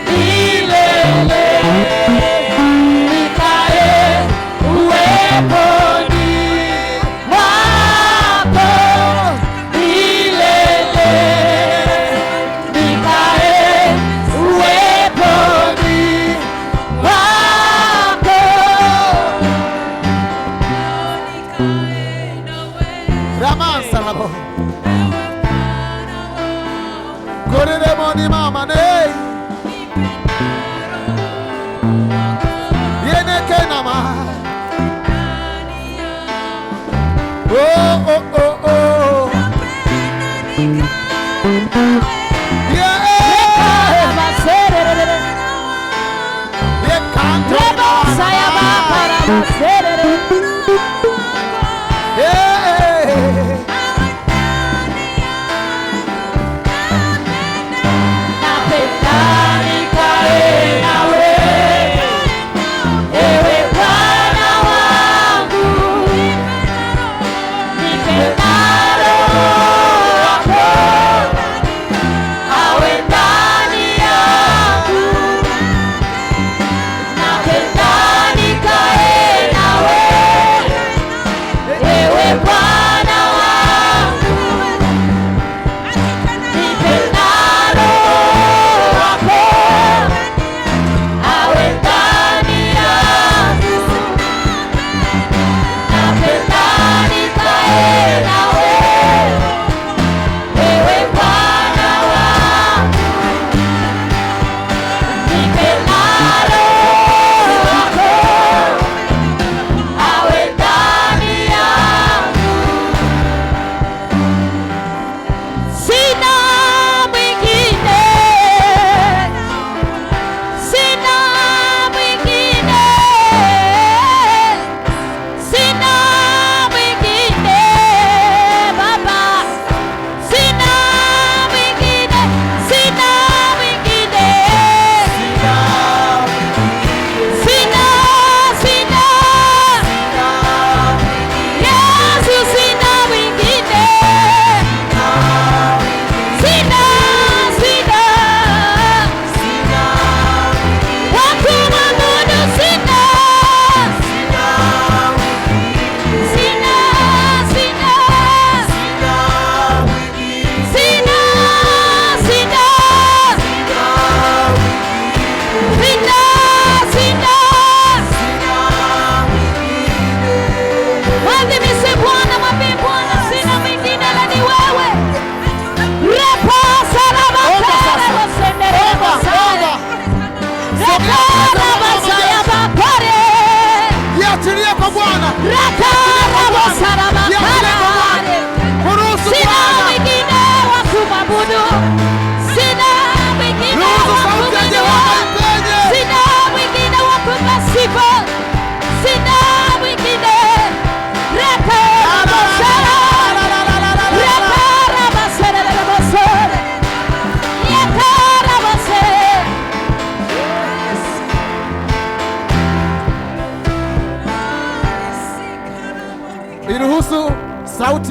Milele nikae uweponi mwako. Koreremoni mama ne yene kenama. Oh yeah.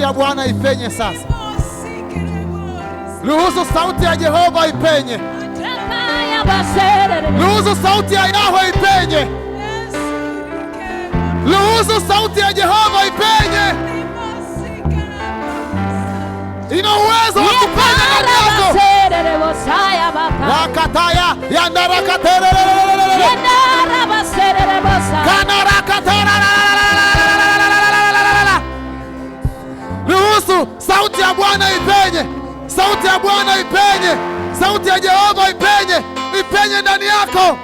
ya Bwana ipenye sasa. Ruhusu sauti ya Jehova ipenye. Ruhusu sauti ya Yahweh ipenye. Ruhusu sauti ya Jehova ipenye. Ina uwezo wa kupenya ndani yako. Rakataya yandarakatere. Kanarakatera. Ruhusu sauti ya Bwana ipenye. Sauti ya Bwana ipenye. Sauti ya Jehova ipenye. Ipenye ndani yako.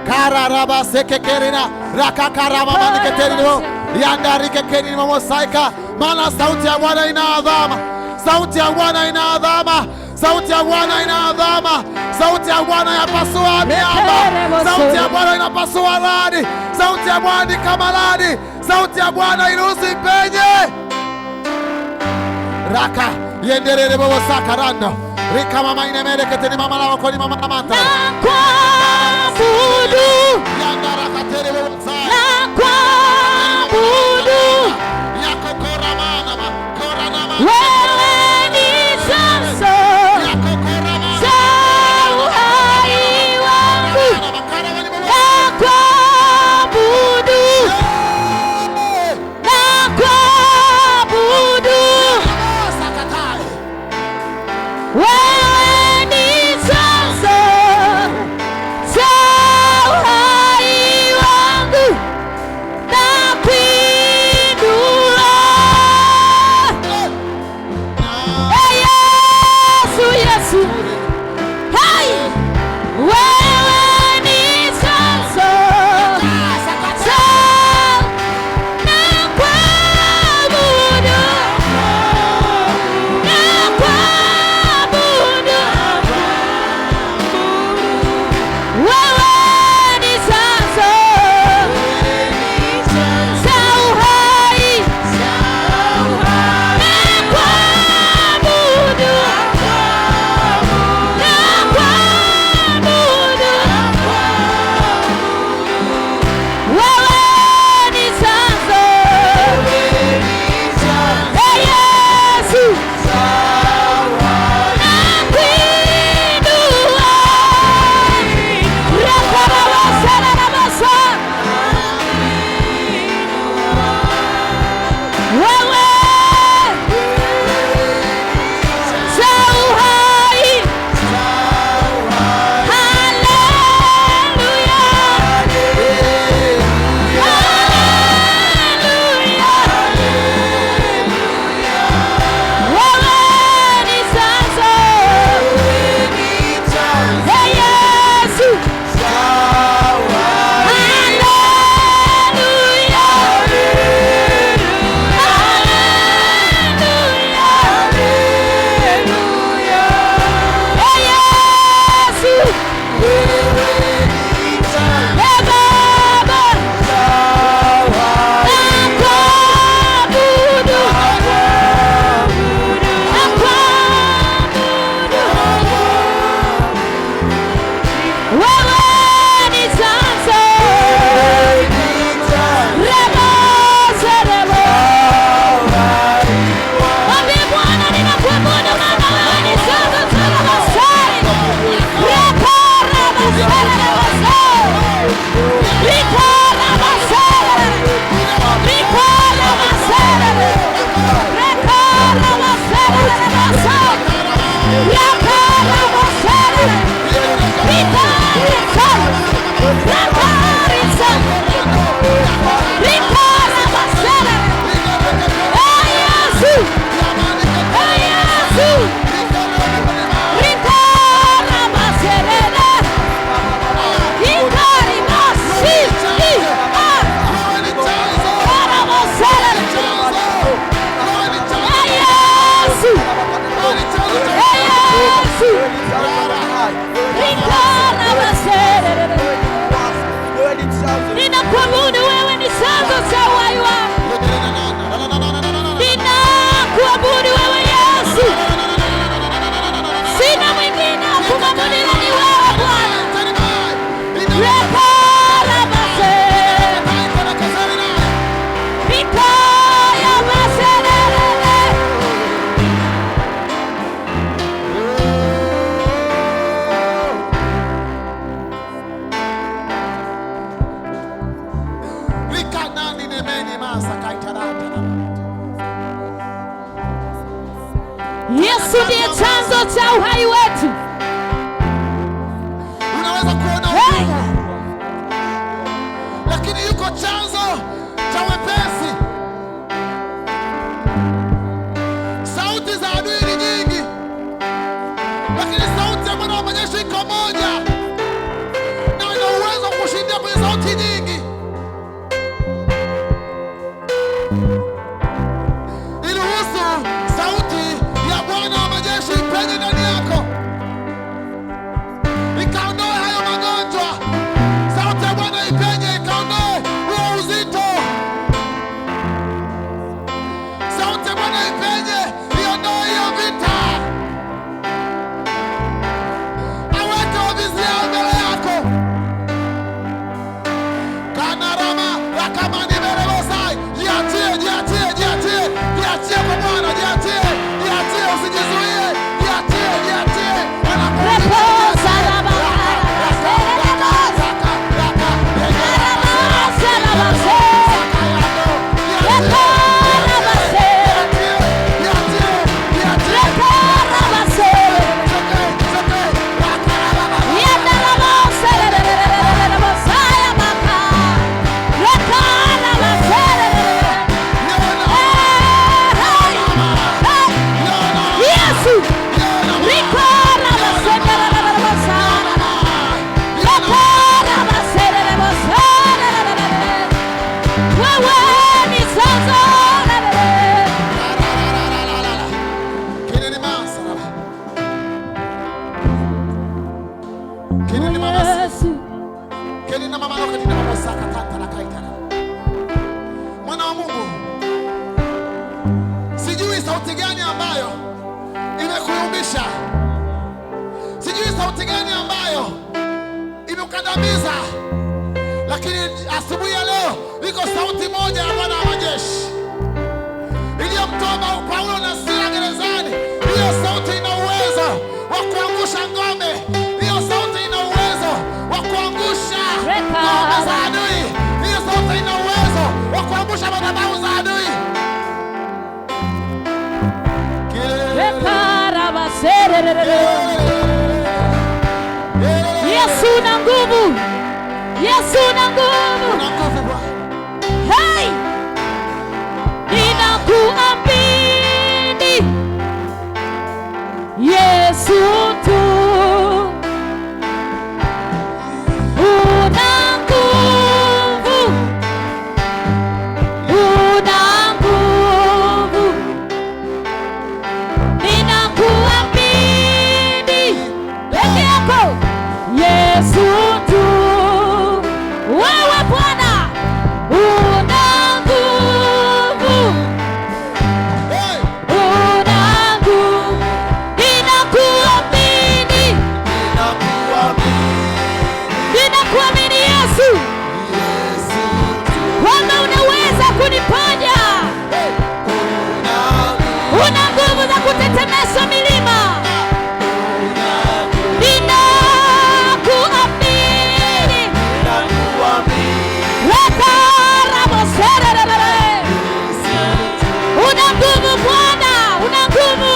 Kararaba sekekerina rakakaraba maniketerino yandarikekerino mosaika. Maana sauti ya Bwana ina adhama. Sauti ya Bwana ina adhama. Sauti ya Bwana ina adhama. Sauti ya Bwana yapasua miamba. Sauti ya Bwana inapasua radi. Sauti ya Bwana ni kama radi. Sauti ya Bwana iruhusu ipenye. Raka yenderere bobo sakarando. Rika mama inemele keteni mama la wakoni mama la mata. Nakuabudu. Yandarakatere bobo sai. Nakuabudu. Yako koramana ma. Koranama. Wewe ni chanzo Yako koramana. cha uhai wangu. Nakuabudu. Nakuabudu. Wewe ni chanzo cha uhai wangu. Nakuinua. Hey, Yesu, Yesu. Hey, wewe ni chanzo cha nakuabudu. Nakuabudu. Wewe ni chanzo cha uhai. Nakuabudu. chanzo cha uhai wetu. Unaweza kuona Hey! ugumu, lakini yuko chanzo cha wepesi. Sauti za adui ni nyingi, lakini sauti ya Bwana wa majeshi iko moja, na ina uwezo wa kushindia kwenye sauti nyingi. Iruhusu sauti ya Bwana wa majeshi ipenye ndani yako, ikaondoe hayo magonjwa. Sauti ya Bwana ipenye, ikaondoe huo uzito. Sauti ya Bwana ipenye, iondoe hiyo vita. Aweke wavizia mbele yako. Kanarama yakamani berebosai. Jiachie, jiachie, jiachie. Jiachie kwa Bwana, jiachie. Jiachie, usijizuie. Jiachie, jiachie. Reposa la bakara basere. Arama sala basere. Rekara basere. Rekara basere. Yendara basere. Basaya baka. Rekara basere. Yesu. Rekara basere. Basara. Rekara basere. Basara. Wewe ni chanzo. Yesu. Mwana wa Mungu, sijui sauti gani ambayo imekuyumbisha, sijui sauti gani ambayo imekandamiza, lakini asubuhi ya leo iko sauti moja ya Bwana wa majeshi iliyomtoa Paulo na Sila gerezani. Hiyo sauti ina uwezo wa kuangusha ngome. Hiyo sauti ina uwezo wa kuangusha ngome za adui. Hiyo sauti ina uwezo wa kuangusha madhabahu za adui. Rekara basere. Yesu na nguvu. Yesu na nguvu. Una nguvu Bwana. Hey! Ninakuamini Yesu tu. Una nguvu. Una nguvu. Ninakuamini peke yako Yesu tu. Wewe Bwana una nguvu. Hey! Una nguvu. Ninakuamini. Ninakuamini Yesu kwamba unaweza kuniponya. Una nguvu za kutetemesha milima. Ninakuamini. Rekara basere. Una nguvu Bwana, una nguvu.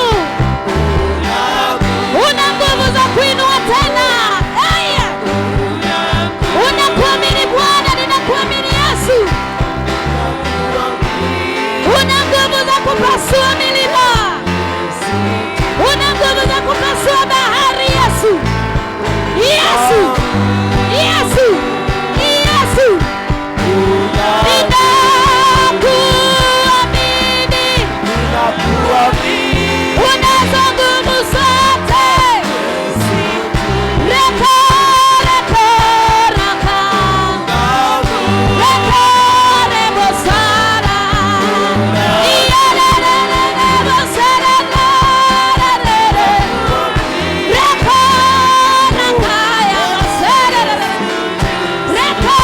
Una nguvu za kuinua tena. Hey! Unakuamini Bwana, ninakuamini Yesu. Una nguvu za kupasua milima. Una nguvu za kupasua bahari Yesu. Yesu. Yesu. Yesu. Ninakuamini. Unazo nguvu zote. Reka, reka, reka. Reka, rebo sara. Iyalelele, rebo sara, lalele. Reka, reka, ya basere. Reka,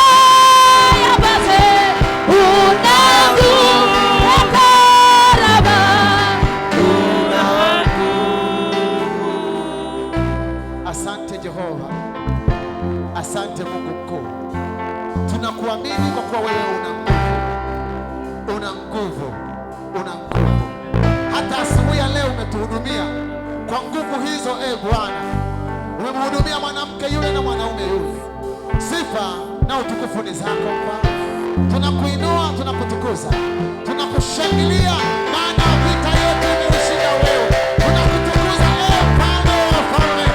ya basere. Una nguvu, reka, raba. Asante Jehova, asante Mungu mkuu, tunakuamini kwa kuwa wewe una nguvu, una nguvu, una nguvu. Hata asubuhi ya leo umetuhudumia kwa nguvu hizo, Bwana umemhudumia mwanamke yule na mwanaume yule. Sifa na utukufu ni zako Baba. Tunakuinua, tunakutukuza, tunakushangilia, maana vita yote umeshinda wewe. Tunakutukuza Mfalme wa wafalme.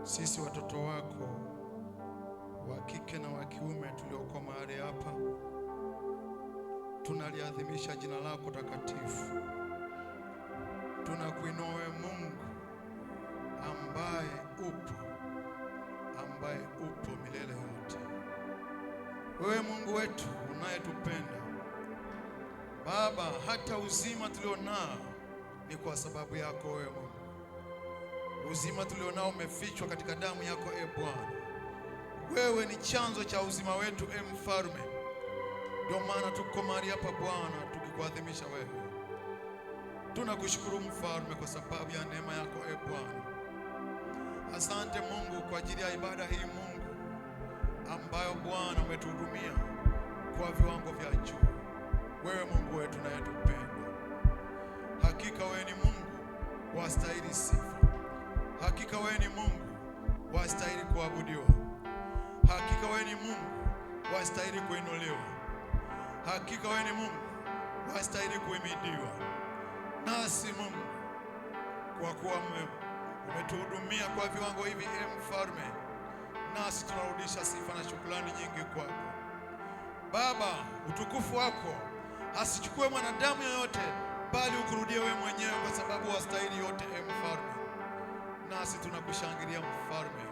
Sisi watoto wako wa kike na wa kiume tulioko mahali hapa tunaliadhimisha jina lako takatifu. Tunakuinua wewe Mungu ambaye upo milele yote. Wewe Mungu wetu unayetupenda Baba, hata uzima tulionao ni kwa sababu yako wewe Mungu. Uzima tulionao umefichwa katika damu yako Bwana. Wewe ni chanzo cha uzima wetu Mfalme. Ndio maana tuko mahali hapa Bwana tukikuadhimisha wewe. Tunakushukuru Mfalme kwa sababu ya neema yako Bwana. Asante Mungu kwa ajili ya ibada hii Mungu ambayo Bwana umetuhudumia kwa viwango vya juu. Wewe Mungu wetu unayetupenda. Hakika wewe ni Mungu wastahili sifa. Hakika wewe ni Mungu wastahili kuabudiwa. Hakika wewe ni Mungu wastahili kuinuliwa. Hakika wewe ni Mungu wastahili kuhimidiwa. Nasi Mungu, kwa kuwa umetuhudumia kwa viwango hivi Mfalme, nasi tunarudisha sifa na shukrani nyingi kwako Baba. Utukufu wako asichukue mwanadamu yoyote, bali ukurudie wewe mwenyewe, kwa sababu wastahili yote Mfalme. Nasi tunakushangilia Mfalme.